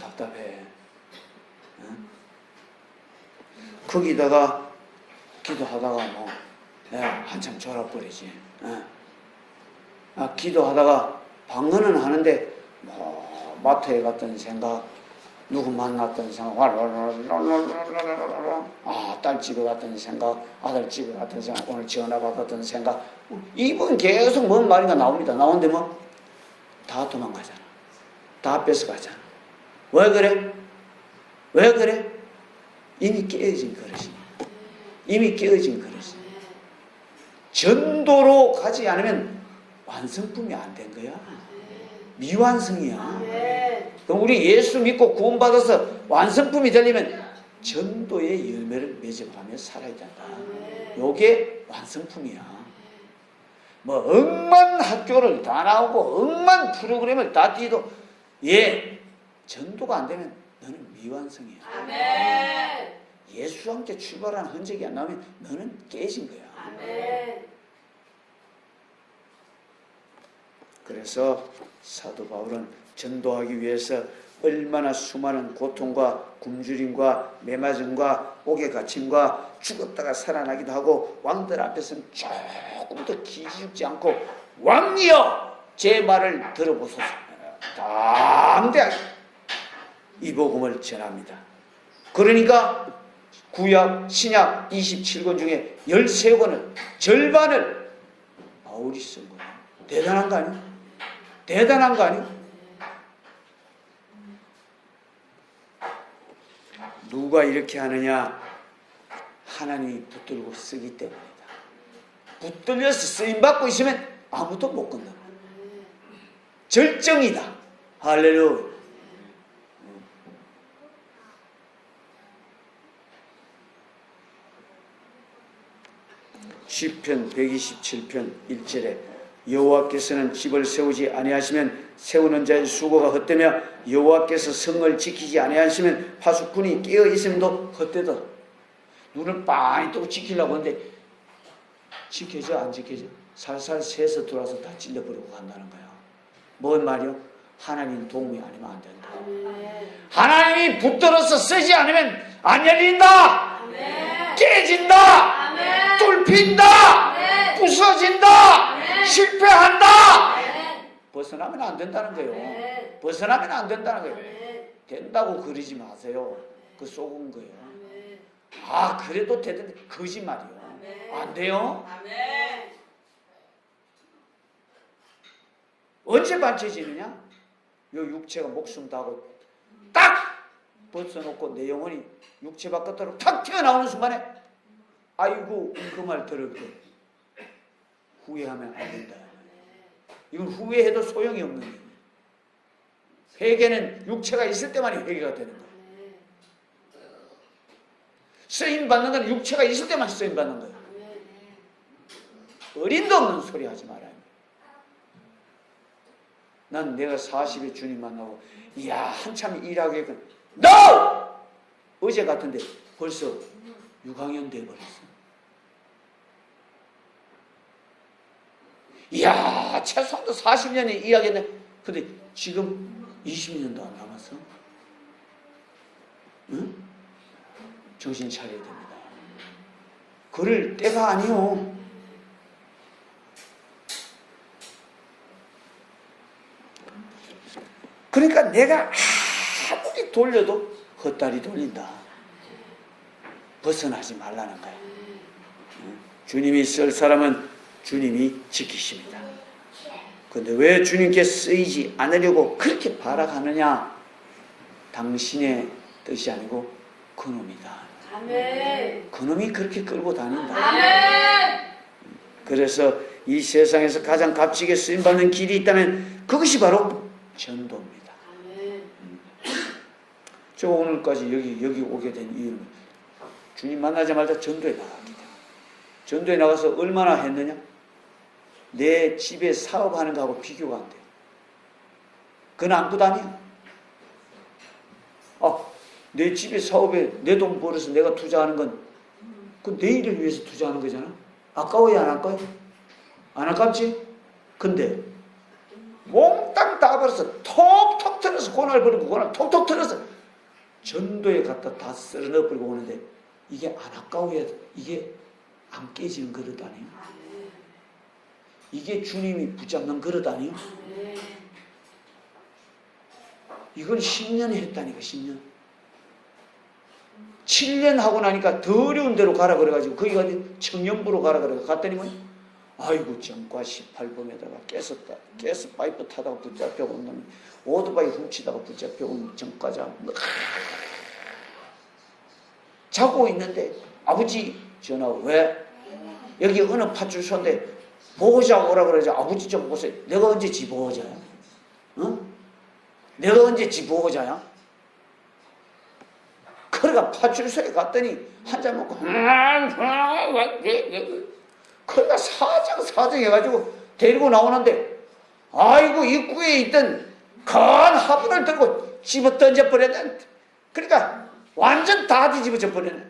답답해. 거기다가 기도하다가 뭐 한참 졸아버리지. 기도하다가 방언은 하는데 뭐 마트에 갔던 생각, 누구 만났던 생각, 딸 집에 갔던 생각, 아들 집에 갔던 생각, 오늘 전화 받았던 생각, 이분 계속 뭔 말인가 나옵니다. 나오는데 뭐 다 도망가잖아. 다 뺏어가잖아. 왜 그래? 왜 그래? 이미 깨어진 그릇이. 이미 깨어진 그릇이. 전도로 가지 않으면 완성품이 안 된 거야. 미완성이야. 그럼 우리 예수 믿고 구원받아서 완성품이 되려면 전도의 열매를 맺어가며 살아야 된다. 요게 완성품이야. 뭐 억만 학교를 다 나오고 억만 프로그램을 다 뛰도 전도가 안 되면 너는 미완성이야. 예수와 함께 출발하는 흔적이 안 나오면 너는 깨진 거야. 그래서 사도 바울은 전도하기 위해서 얼마나 수많은 고통과 굶주림과 매맞음과 옥에 갇힘과 죽었다가 살아나기도 하고 왕들 앞에서는 조금 더 기죽지 않고 왕이여 제 말을 들어보소서 담대하게 이 복음을 전합니다. 그러니까 구약 신약 27권 중에 13권을 절반을 바울이 쓴 거예요. 대단한 거 아니에요? 대단한 거 아니에요? 누가 이렇게 하느냐? 하나님이 붙들고 쓰기 때문이다. 붙들려서 쓰임받고 있으면 아무도 못 건다. 절정이다. 할렐루야. 시편 127편 1절에 여호와께서는 집을 세우지 아니하시면 세우는 자의 수고가 헛되며 여호와께서 성을 지키지 아니하시면 파수꾼이 깨어 있음도 헛되다. 눈을 빤히 뜨고 지키려고 하는데 지켜져 안 지켜져? 살살 새서 들어와서 다 찔러버리고 간다는 거야. 뭔 말이요? 하나님 도움이 아니면 안 된다. 하나님이 붙들어서 쓰지 않으면 안 열린다. 깨진다. 뚫힌다. 부서진다. 실패한다. 벗어나면 안 된다는 거예요. 벗어나면 안 된다는 거예요. 된다고 그러지 마세요. 그 속은 거예요. 아 그래도 되던데 거짓말이요. 아멘. 안 돼요. 아멘. 언제 밝혀지느냐? 요 육체가 목숨 다하고 딱 벗어놓고 내 영혼이 육체 바깥으로 탁 튀어나오는 순간에 아이고 그 말 들을 거 후회하면 안 된다. 이건 후회해도 소용이 없는 거예요. 회개는 육체가 있을 때만이 회개가 되는 거예요. 쓰임 받는 건 육체가 있을 때만 쓰임 받는 거예요. 어린도 없는 소리 하지 말아요. 난 내가 40에 주님 만나고 이야 한참 일하겠군. NO! 어제 같은데 벌써 6학년 돼버렸어. 이야 최소한도 40년이 일하겠네. 근데 지금 20년도 안 남았어. 응? 정신 차려야 됩니다. 그럴 때가 아니요. 그러니까 내가 아무리 돌려도 헛다리 돌린다. 벗어나지 말라는 거야. 주님이 쓸 사람은 주님이 지키십니다. 그런데 왜 주님께 쓰이지 않으려고 그렇게 발악하느냐? 당신의 뜻이 아니고 그놈이다. 아멘. 그놈이 그렇게 끌고 다닌다. 아멘. 그래서 이 세상에서 가장 값지게 쓰임받는 길이 있다면 그것이 바로 전도입니다. 아멘. 제가 오늘까지 여기 오게 된 이유는 주님 만나자마자 전도에 나가기 때문에. 전도에 나가서 얼마나 했느냐? 내 집에 사업하는 거하고 비교가 안 돼요. 그건 아무것도 아니야. 내 집에 사업에 내 돈 벌어서 내가 투자하는 건 그 내일을 위해서 투자하는 거잖아. 아까워야 안 아까워? 안 아깝지? 근데 몽땅 다 벌어서 톡톡 틀어서 고날 버리고 고날 톡톡 틀어서 전도에 갖다 다 쓸어 넣어버리고 오는데 이게 안 아까워야 이게 안 깨지는 그릇 아니에요? 이게 주님이 붙잡는 그릇 아니에요? 이건 10년 했다니까 10년. 7년 하고 나니까 더 어려운 데로 가라 그래가지고 거기가 어디 청년부로 가라 그래가 갔더니 뭐 아이고 정과 18범에다가 가스 파이프 타다가 붙잡혀 온 놈이 오토바이 훔치다가 붙잡혀 온 정과자 자고 있는데 아버지 전화 왜? 여기 어느 파출소인데 보호자 오라 그러지. 아버지 좀 보세요. 내가 언제 지 보호자야? 응? 내가 언제 지 보호자야? 그러니까 파출소에 갔더니 한잔 먹고 그러니까 사정 해가지고 데리고 나오는데 아이고 입구에 있던 큰 화분을 들고 집어 던져버렸네. 그러니까 완전 다 뒤집어져 버렸네.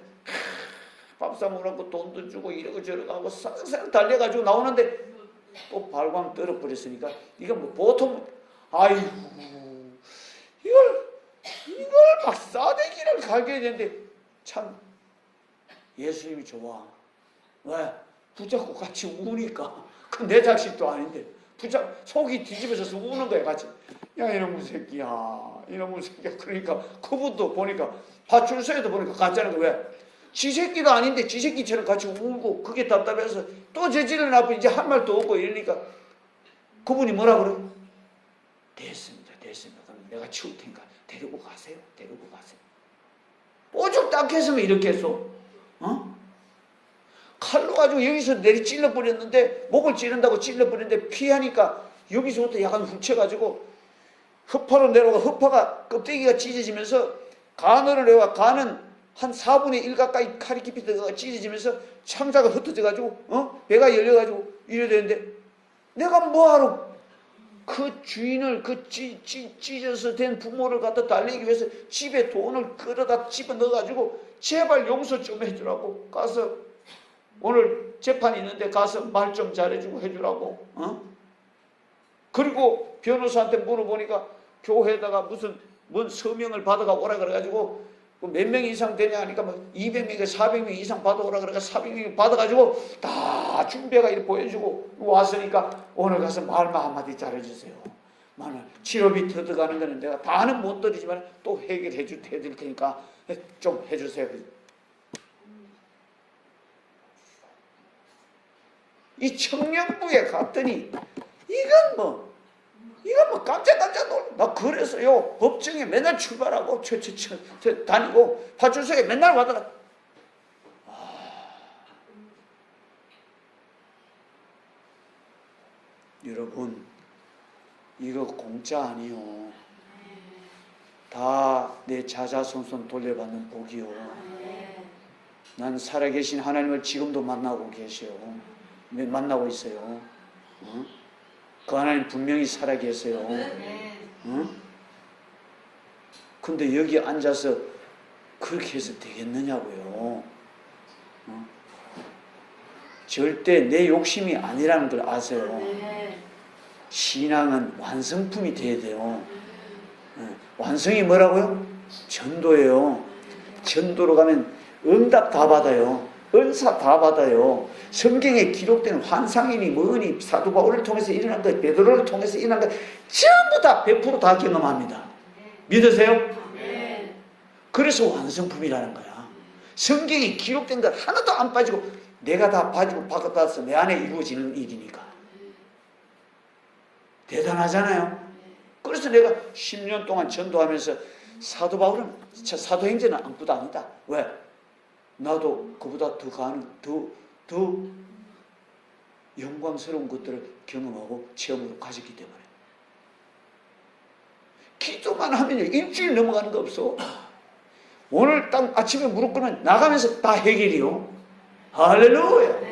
밥사 먹으라고 돈도 주고 이러고 저러고 하고 싹싹 달려가지고 나오는데 또 발광 떨어버렸으니까 이건 뭐 보통 아이고 이걸 막 싸대기를 갈게 되는데 참 예수님이 좋아. 왜? 붙잡고 같이 우니까. 그 내 자식도 아닌데 속이 뒤집어져서 우는 거야 같이. 야 이놈의 새끼야 이놈의 새끼야. 그러니까 그분도 보니까 파출소에도 보니까 가짜는 거 왜? 지 새끼도 아닌데 지 새끼처럼 같이 울고 그게 답답해서 또 저질을 나고 이제 할 말도 없고 이러니까 그분이 뭐라 그래? 됐습니다. 그럼 내가 치울 테니까 데리고 가세요. 오죽 딱했으면 이렇게 했어. 칼로 가지고 여기서 내리 찔러버렸는데 목을 찌른다고 찔러버렸는데 피하니까 여기서부터 약간 훅쳐가지고 허파로 내려가 허파가 껍데기가 찢어지면서 간으로 내려가 간은 한 4분의 1 가까이 칼이 깊이 들어가 찢어지면서 창자가 흩어져가지고 배가 열려가지고 이래야 되는데 내가 뭐하러 그 주인을 찢어서 된 부모를 갖다 달래기 위해서 집에 돈을 끌어다 집어넣어가지고 제발 용서 좀 해주라고 가서 오늘 재판 있는데 가서 말 좀 잘해주고 해주라고. 그리고 변호사한테 물어보니까 교회에다가 뭔 서명을 받아가 오라 그래가지고 몇 명 이상 되냐 하니까 뭐 200명, 400명 이상 받아오라 그래가 400명 받아가지고 다 준비가 이렇게 보여주고 왔으니까 오늘 가서 말만 한마디 잘해주세요. 만약 치료비 터득하는 거는 내가 다는 못 드리지만 또 해결해 줄 테니까 좀 해주세요. 이 청년부에 갔더니 이건 뭐 깜짝 놀라. 나 그래서요 법정에 맨날 출발하고 다니고 파출소에 맨날 와다가 여러분 이거 공짜 아니요. 다 내 자자손손 돌려받는 복이요. 난 살아계신 하나님을 지금도 만나고 계셔요. 만나고 있어요. 어? 그 하나님 분명히 살아계세요. 어? 근데 여기 앉아서 그렇게 해서 되겠느냐고요. 어? 절대 내 욕심이 아니라는 걸 아세요. 신앙은 완성품이 돼야 돼요. 완성이 뭐라고요? 전도예요. 전도로 가면 응답 다 받아요. 은사 다 받아요. 성경에 기록된 환상이니 뭐니 사도 바울을 통해서 일어난 것, 베드로를 통해서 일어난 것 전부 다 100% 경험합니다. 믿으세요? 그래서 완성품이라는 거야. 성경에 기록된 것 하나도 안 빠지고 내가 다 빠지고 바꿔서 내 안에 이루어지는 일이니까. 대단하잖아요. 그래서 내가 10년 동안 전도하면서 사도 바울은 사도행전은 아무것도 아니다. 왜? 나도 그보다 더 영광스러운 것들을 경험하고 체험으로 가졌기 때문에. 기도만 하면요 일주일 넘어가는 거 없어. 오늘 딱 아침에 무릎 꿇으면 나가면서 다 해결이요. 할렐루야.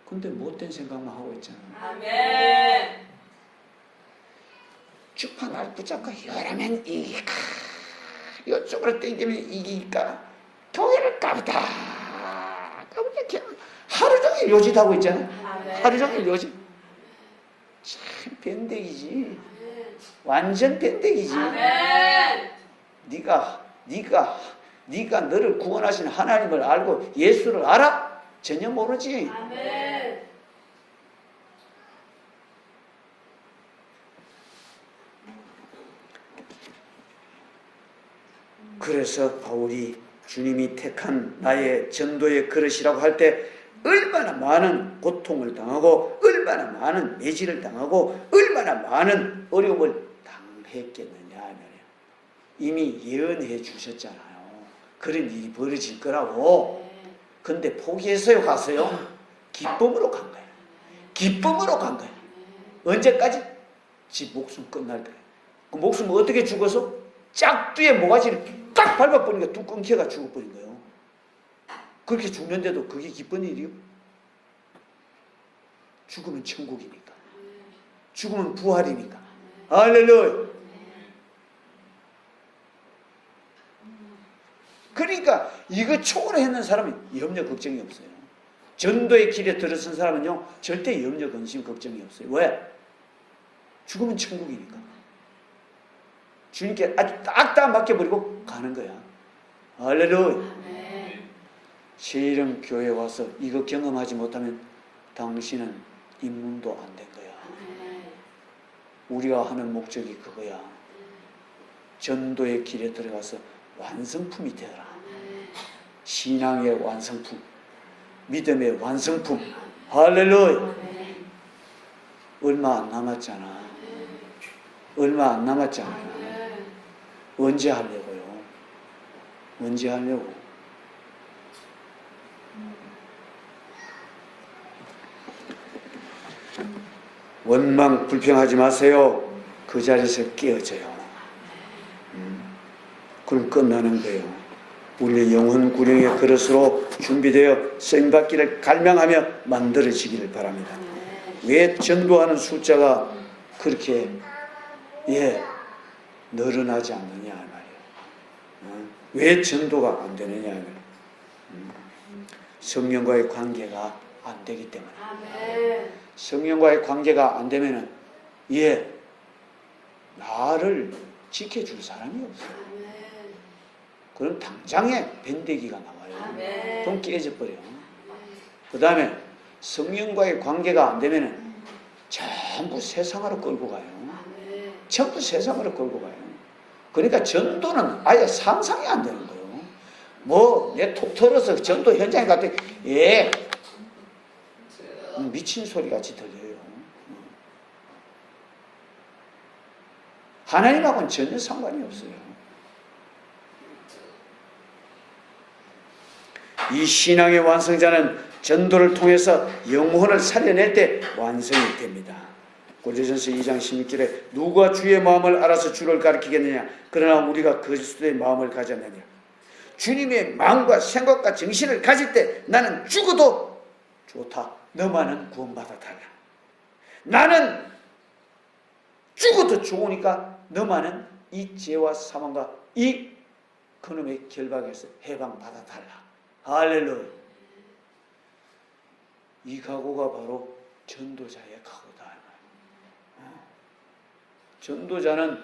근데 못된 생각만 하고 있잖아. 아멘. 주판 날 붙잡고 열하면 이기까 이쪽으로 땡기면 이기니까 교회를 까부다 하루 종일 요짓하고 있잖아. 하루 종일 요짓. 참 변덕이지. 완전 변덕이지. 네가 너를 구원하신 하나님을 알고 예수를 알아? 전혀 모르지. 그래서 바울이 주님이 택한 나의 전도의 그릇이라고 할 때 얼마나 많은 고통을 당하고 얼마나 많은 매질을 당하고 얼마나 많은 어려움을 당했겠느냐 하면 이미 예언해 주셨잖아요. 그런 일이 벌어질 거라고. 근데 포기해서요 갔어요? 기쁨으로 간 거예요. 기쁨으로 간 거예요. 언제까지? 지 목숨 끝날 거예요. 그 목숨은 어떻게 죽어서? 짝두의 모가지를 딱 밟아버리니까 뚝 끊겨가 죽어버린 거예요. 그렇게 죽는데도 그게 기쁜 일이요? 죽으면 천국이니까. 죽으면 부활이니까. 할렐루야. 그러니까 이거 초월했는 사람은 염려 걱정이 없어요. 전도의 길에 들어선 사람은요 절대 염려 근심 걱정이 없어요. 왜? 죽으면 천국이니까. 주님께 아주 딱딱 맡겨버리고 가는 거야. 할렐루야. 제 이름 교회에 와서 이거 경험하지 못하면 당신은 입문도 안 된 거야. 우리가 하는 목적이 그거야. 전도의 길에 들어가서 완성품이 되어라. 신앙의 완성품, 믿음의 완성품. 할렐루야. 얼마 안 남았잖아. 얼마 안 남았잖아요. 언제 하려고요? 언제 하려고? 원망 불평하지 마세요. 그 자리에서 깨어져요. 그럼 끝나는 거예요. 우리의 영혼 구령의 그릇으로 준비되어 쓰임받기를 갈망하며 만들어지기를 바랍니다. 왜 전도하는 숫자가 그렇게 늘어나지 않느냐 말이에요. 왜 전도가 안 되느냐 하면 성령과의 관계가 안 되기 때문에. 성령과의 관계가 안 되면은 나를 지켜줄 사람이 없어요. 그럼 당장에 변대기가 나와요. 그럼 깨져버려요. 그 다음에 성령과의 관계가 안 되면은 전부 세상으로 끌고 가요. 전부 세상으로 끌고 가요. 그러니까 전도는 아예 상상이 안 되는 거예요. 뭐 내 톡 털어서 전도 현장에 갔더니 미친 소리 같이 들려요. 하나님하고는 전혀 상관이 없어요. 이 신앙의 완성자는 전도를 통해서 영혼을 살려낼 때 완성이 됩니다. 고린도전서 2장 16절에 누가 주의 마음을 알아서 주를 가리키겠느냐? 그러나 우리가 그리스도의 마음을 가졌느냐? 주님의 마음과 생각과 정신을 가질 때 나는 죽어도 좋다. 너만은 구원받아 달라. 나는 죽어도 좋으니까 너만은 이 죄와 사망과 이 그놈의 결박에서 해방받아 달라. 할렐루야. 이 각오가 바로 전도자의 각오다. 전도자는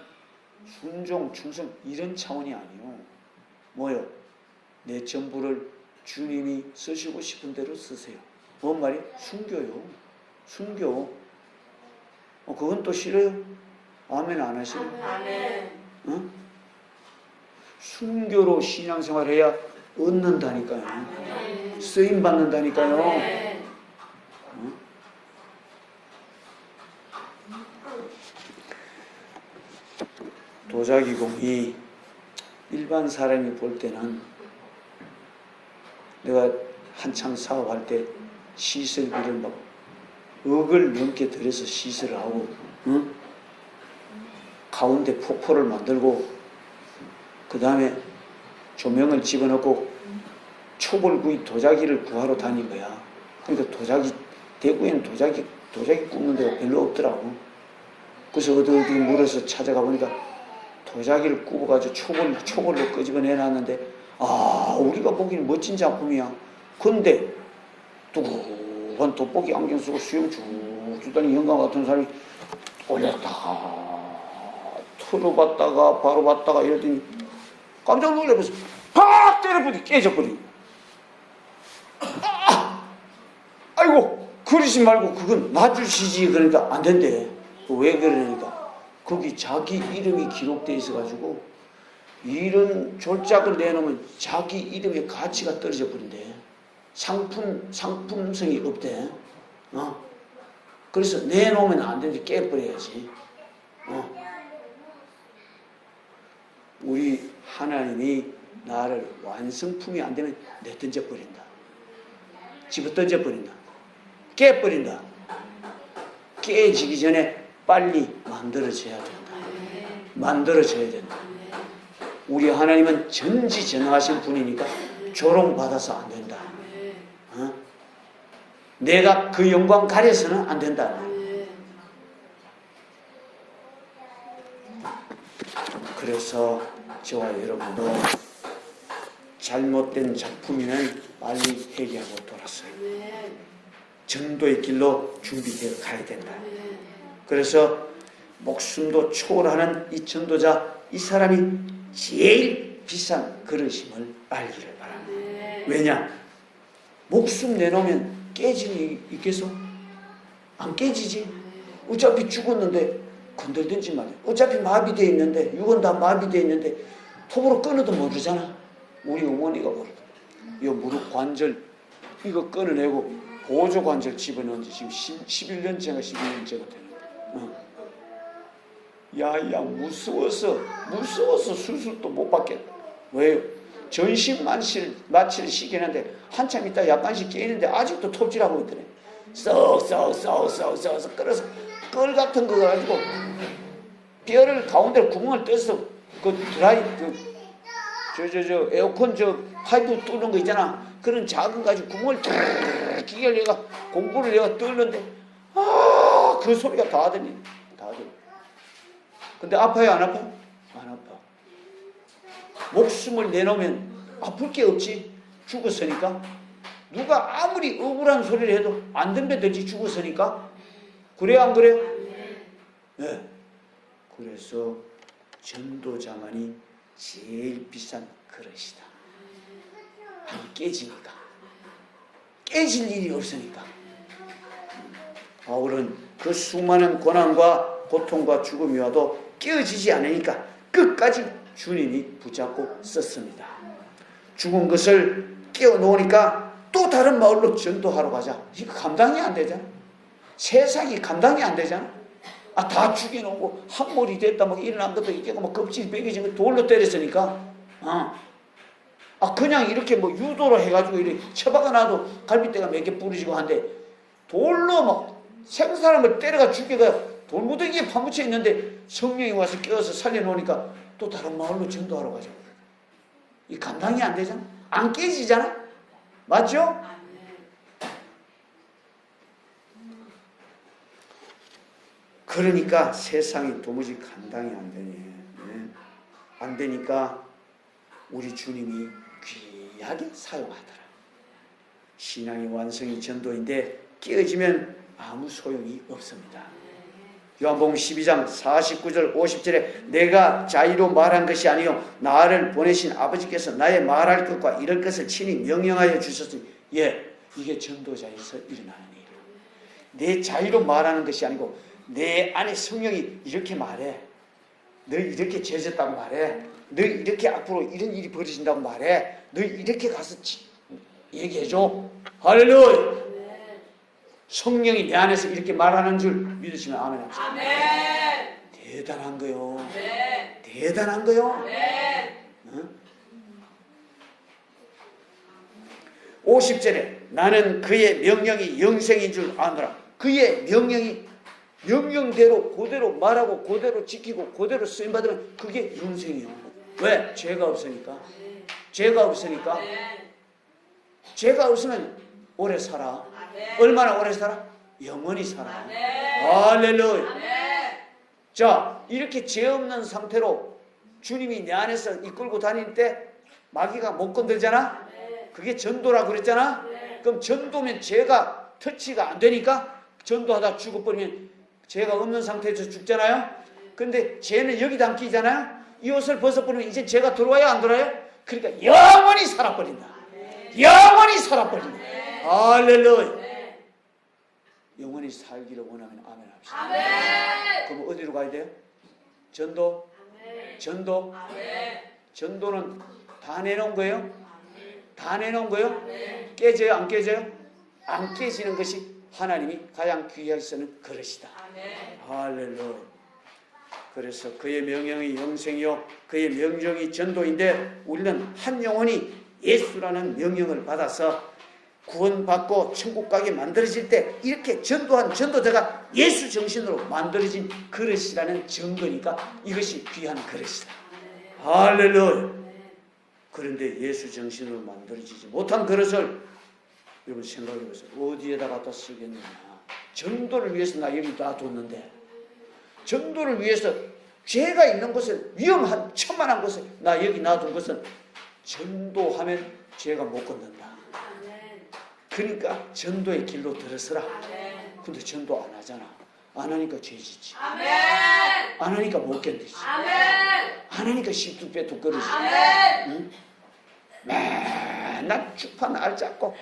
순종, 충성 이런 차원이 아니요. 뭐요? 내 전부를 주님이 쓰시고 싶은 대로 쓰세요. 뭔 말이에요? 순교요. 순교. 그건 또 싫어요? 아멘 안 하시나요? 아멘. 어? 순교로 신앙생활 해야 얻는다니까요. 쓰임 받는다니까요. 어? 도자기공이 일반 사람이 볼 때는 내가 한창 사업할 때 시설비를 막 억을 넘게 들여서 시설을 하고 가운데 폭포를 만들고 그 다음에 조명을 집어넣고 초벌구이 도자기를 구하러 다닌 거야. 그러니까 대구에는 도자기 굽는 데가 별로 없더라고. 그래서 어디 물어서 찾아가 보니까 도자기를 굽어가지고 초벌로 끄집어내놨는데 우리가 보기에는 멋진 작품이야. 근데 뚜한 돋보기 안경 쓰고 수영 쭉 주다니 영감 같은 사람이 올렸다가 틀어봤다가 바로 봤다가 이러더니 깜짝 놀라면서 팍 때려버리고 깨져버리고 아이고 그러지 말고 그건 놔주시지. 그러니까 안 된대. 왜 그러니까 거기 자기 이름이 기록되어 있어가지고 이런 졸작을 내놓으면 자기 이름의 가치가 떨어져 버린대. 상품성이 없대. 그래서 내놓으면 안 되는데 깨버려야지. 우리 하나님이 나를 완성품이 안 되면 내 던져버린다. 집어 던져버린다. 깨버린다. 깨지기 전에 빨리 만들어져야 된다. 만들어져야 된다. 우리 하나님은 전지전능하신 분이니까 조롱받아서 안 된다. 내가 그 영광 가려서는 안 된다. 그래서 저와 여러분도 잘못된 작품이면 빨리 회개하고 돌아서요. 전도의 길로 준비되어 가야 된다. 그래서 목숨도 초월하는 이 전도자, 이 사람이 제일 비싼 그릇임을 알기를 바랍니다. 왜냐? 목숨 내놓으면 깨질 일이 있겠어? 안 깨지지. 어차피 죽었는데 건들든지 말이야. 어차피 마비되어 있는데, 육은 다 마비되어 있는데 톱으로 끊어도 모르잖아. 우리 어머니가 그러더라. 이 무릎 관절 이거 끊어내고 보조 관절 집어넣은 지 지금 11년째가 12년째가 되는 거야. 야야 무서워서 수술도 못 받겠다. 왜요? 전신 마취를 시키는데 한참 있다 약간씩 깨는데 아직도 톱질하고 있더래. 썩 끌어서 끌 같은 거 가지고 뼈를 가운데 구멍을 떼서 그 드라이 에어컨 파이프 뚫는 거 있잖아. 그런 작은 가지고 구멍을 탁 기계를 얘가 공구를 얘가 뚫는데 그 소리가 다 들리. 근데 아파요 안 아파요? 안 아파. 목숨을 내놓으면 아플 게 없지. 죽었으니까. 누가 아무리 억울한 소리를 해도 안 덤벼들지. 죽었으니까. 그래 안 그래요? 네. 그래서 전도자만이 제일 비싼 그릇이다. 안 깨지니까. 깨질 일이 없으니까. 바울은 그 수많은 고난과 고통과 죽음이 와도 깨어지지 않으니까 끝까지 주님이 붙잡고 썼습니다. 죽은 것을 깨어 놓으니까 또 다른 마을로 전도하러 가자. 이거 감당이 안 되잖아. 세상이 감당이 안 되잖아. 다 죽여놓고 한몰이 됐다 막 일어난 것도 있겠고 막 껍질이 베겨진 거 돌로 때렸으니까 그냥 이렇게 뭐 유도로 해가지고 이렇게 처박아 놔도 갈빗대가 몇 개 부러지고 한데 돌로 막 생사람을 때려가 죽여가 돌무더기에 파묻혀 있는데 성령이 와서 깨워서 살려놓으니까 또 다른 마을로 전도하러 가자. 이 감당이 안 되잖아. 안 깨지잖아. 맞죠? 그러니까 세상이 도무지 감당이 안 되네. 안 되니까 우리 주님이 귀하게 사용하더라. 신앙의 완성이 전도인데 깨어지면 아무 소용이 없습니다. 요한복음 12장 49절 50절에 내가 자의로 말한 것이 아니요 나를 보내신 아버지께서 나의 말할 것과 이럴 것을 친히 명령하여 주셨으니 이게 전도자에서 일어나는 일이에요. 내 자의로 말하는 것이 아니고 내 안에 성령이 이렇게 말해. 너 이렇게 죄졌다고 말해. 너 이렇게 앞으로 이런 일이 벌어진다고 말해. 너 이렇게 가서 얘기해줘. 할렐루야. 성령이 내 안에서 이렇게 말하는 줄 믿으시면 아멘 합시다. 아멘. 대단한 거요. 네. 대단한 거요. 네. 50절에 나는 그의 명령이 영생인 줄 아노라. 그의 명령이 명령대로 그대로 말하고 그대로 지키고 그대로 쓰임받으면 그게 영생이요. 왜? 죄가 없으니까. 죄가 없으니까. 죄가 없으면 오래 살아. 얼마나 오래 살아? 영원히 살아. 할렐루야. 자, 이렇게 죄 없는 상태로 주님이 내 안에서 이끌고 다닐 때 마귀가 못 건들잖아? 그게 전도라고 그랬잖아? 그럼 전도면 죄가 터치가 안 되니까 전도하다 죽어버리면 죄가 없는 상태에서 죽잖아요? 근데 죄는 여기다 안 끼잖아요? 이 옷을 벗어버리면 이제 죄가 들어와요? 안 들어와요? 그러니까 영원히 살아버린다. 영원히 살아버린다. 할렐루야. 영원히 살기를 원하면 아멘 합시다. 아멘. 그럼 어디로 가야 돼요? 전도? 전도? 전도는 다 내놓은 거예요? 다 내놓은 거예요? 깨져요? 안 깨져요? 안 깨지는 것이 하나님이 가장 귀하게 쓰는 그릇이다. 할렐루야. 그래서 그의 명령이 영생이요 그의 명령이 전도인데 우리는 한 영혼이 예수라는 명령을 받아서 구원받고 천국 가게 만들어질 때 이렇게 전도한 전도자가 예수 정신으로 만들어진 그릇이라는 증거니까 이것이 귀한 그릇이다. 할렐루야. 그런데 예수 정신으로 만들어지지 못한 그릇을 여러분 생각해보세요. 어디에다 갖다 쓰겠느냐. 전도를 위해서 나 여기 놔뒀는데 전도를 위해서 죄가 있는 곳을 위험한 천만한 곳에 나 여기 놔둔 것은 전도하면 죄가 못 건넌다. 그러니까 전도의 길로 들어서라. 근데 전도 안 하잖아. 안 하니까 죄지지. 아멘. 안 하니까 못 견디지. 아멘. 안 하니까 십두빼뚝거리지. 아멘. 맨날 주판 알 잡고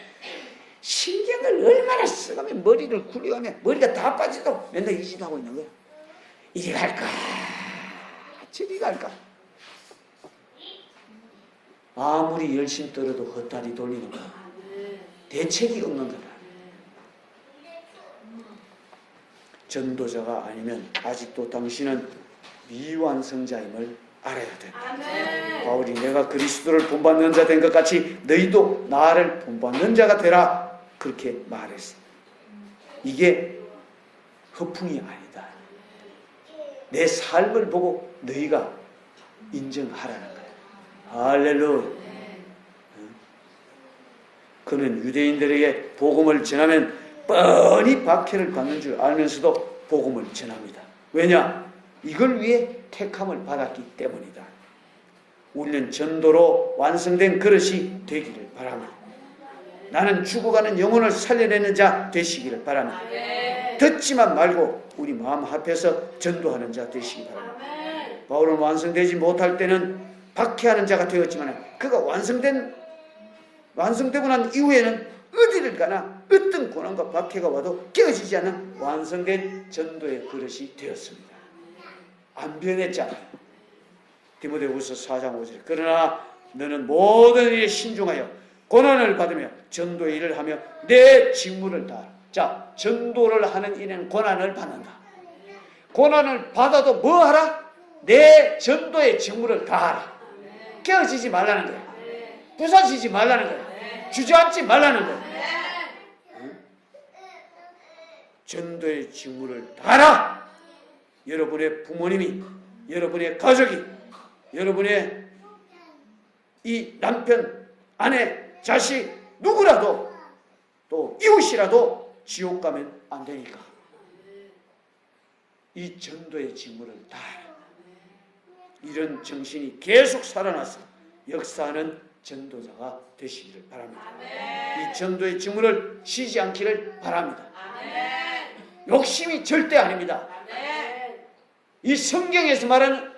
신경을 얼마나 써가며 머리를 굴려가며 머리가 다 빠지도 맨날 이 짓 하고 있는 거야. 이리 갈까 저리 갈까. 아무리 열심히 떨어도 헛다리 돌리는 거야. 대책이 없는 거다. 전도자가 아니면 아직도 당신은 미완성자임을 알아야 된다. 바울이 내가 그리스도를 본받는 자 된 것 같이 너희도 나를 본받는 자가 되라 그렇게 말했어. 이게 허풍이 아니다. 내 삶을 보고 너희가 인정하라는 거야. 할렐루야. 그는 유대인들에게 복음을 전하면 뻔히 박해를 받는 줄 알면서도 복음을 전합니다. 왜냐? 이걸 위해 택함을 받았기 때문이다. 우리는 전도로 완성된 그릇이 되기를 바랍니다. 나는 죽어가는 영혼을 살려내는 자 되시기를 바랍니다. 듣지만 말고 우리 마음 합해서 전도하는 자 되시기 바랍니다. 바울은 완성되지 못할 때는 박해하는 자가 되었지만 그가 완성되고 난 이후에는 어디를 가나 어떤 고난과 박해가 와도 깨어지지 않는 완성된 전도의 그릇이 되었습니다. 안 변했잖아요. 디모데후서 4장 5절 그러나 너는 모든 일에 신중하여 고난을 받으며 전도의 일을 하며 내 직무를 다하라. 자, 전도를 하는 이는 고난을 받는다. 고난을 받아도 뭐 하라? 내 전도의 직무를 다하라. 깨어지지 말라는 거야. 부서지지 말라는 거야. 주저앉지 말라는 거야. 전도의 직무를 다하라. 여러분의 부모님이, 여러분의 가족이, 여러분의 이 남편, 아내, 자식 누구라도 또 이웃이라도 지옥 가면 안 되니까 이 전도의 직무를 다하라. 이런 정신이 계속 살아나서 역사하는 전도자가 되시기를 바랍니다. 이 전도의 직무를 쉬지 않기를 바랍니다. 욕심이 절대 아닙니다. 이 성경에서 말하는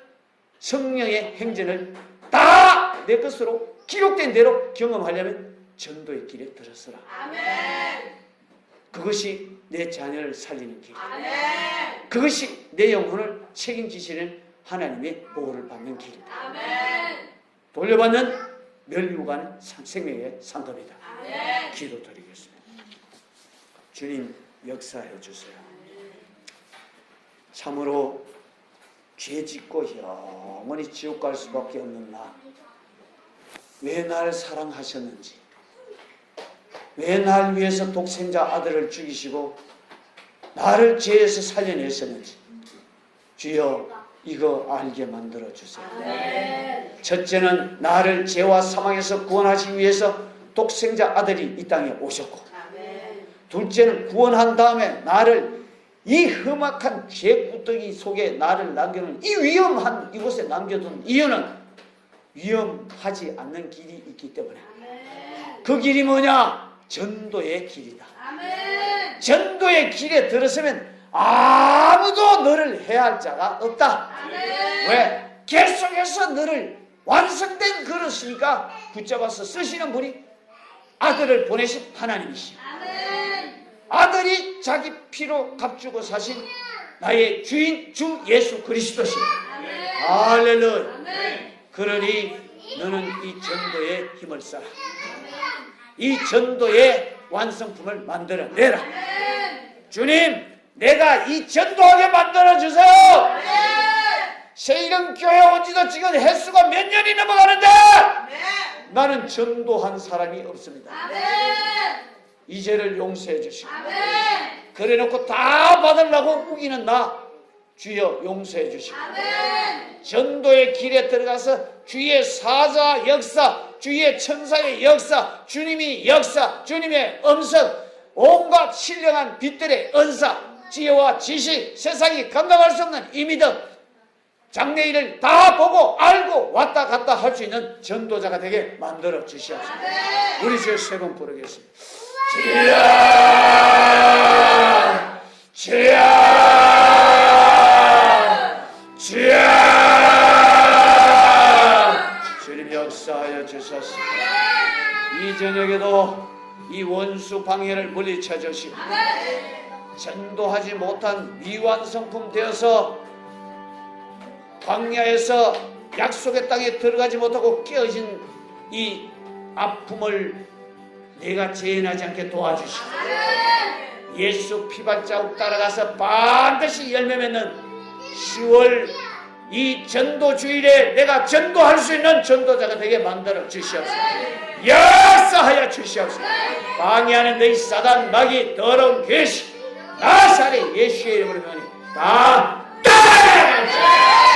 성령의 행전을 다 내 것으로 기록된 대로 경험하려면 전도의 길에 들어서라. 그것이 내 자녀를 살리는 길. 그것이 내 영혼을 책임지시는 하나님의 보호를 받는 길. 돌려받는 멸류관 생명의 상급이다. 기도드리겠습니다. 주님 역사해 주세요. 참으로 죄 짓고 영원히 지옥 갈 수밖에 없는 나, 왜 날 사랑하셨는지, 왜 날 위해서 독생자 아들을 죽이시고 나를 죄에서 살려내셨는지 주여 이거 알게 만들어 주세요. 첫째는 나를 죄와 사망에서 구원하시기 위해서 독생자 아들이 이 땅에 오셨고, 둘째는 구원한 다음에 나를 이 험악한 죄구덩이 속에 나를 남겨놓은 이 위험한 이곳에 남겨둔 이유는 위험하지 않는 길이 있기 때문에. 그 길이 뭐냐? 전도의 길이다. 전도의 길에 들어서면 아무도 너를 해할 자가 없다. 왜? 계속해서 너를 완성된 그릇이니까 붙잡아서 쓰시는 분이 아들을 보내신 하나님이시오. 아들이 자기 피로 값주고 사신 나의 주인 주 예수 그리스도시오. 할렐루야. 그러니 너는 이 전도에 힘을 써라. 이 전도의 완성품을 만들어내라. 주님, 내가 이 전도하게 만들어주세요. 세일은 교회 온 지도 지금 횟수가 몇 년이 넘어가는데 나는 전도한 사람이 없습니다. 이 죄를 용서해 주시고, 그래 놓고 다 받으려고 우기는 나 주여 용서해 주시고, 전도의 길에 들어가서 주의 사자 역사, 주의 천사의 역사, 주님이 역사, 주님의 음성, 온갖 신령한 빛들의 은사, 지혜와 지식, 세상이 감당할 수 없는 이 믿음, 장래일을 다 보고 알고 왔다 갔다 할 수 있는 전도자가 되게 만들어 주시옵소서. 우리 주여 세 번 부르겠습니다. 주여, 주여, 주여. 주님 역사하여 주소서. 이 저녁에도 이 원수 방해를 물리쳐 주시고, 전도하지 못한 미완성품 되어서 광야에서 약속의 땅에 들어가지 못하고 깨어진 이 아픔을 내가 재현하지 않게 도와주시고, 예수 피발자국 따라가서 반드시 열매 맺는 10월 이 전도 주일에 내가 전도할 수 있는 전도자가 되게 만들어 주시옵소서. 역사하여 주시옵소서. 방해하는 너희 사단 마귀 더러운 괴식 나사렛 예수의 이름으로 명하니 다 떠나가라.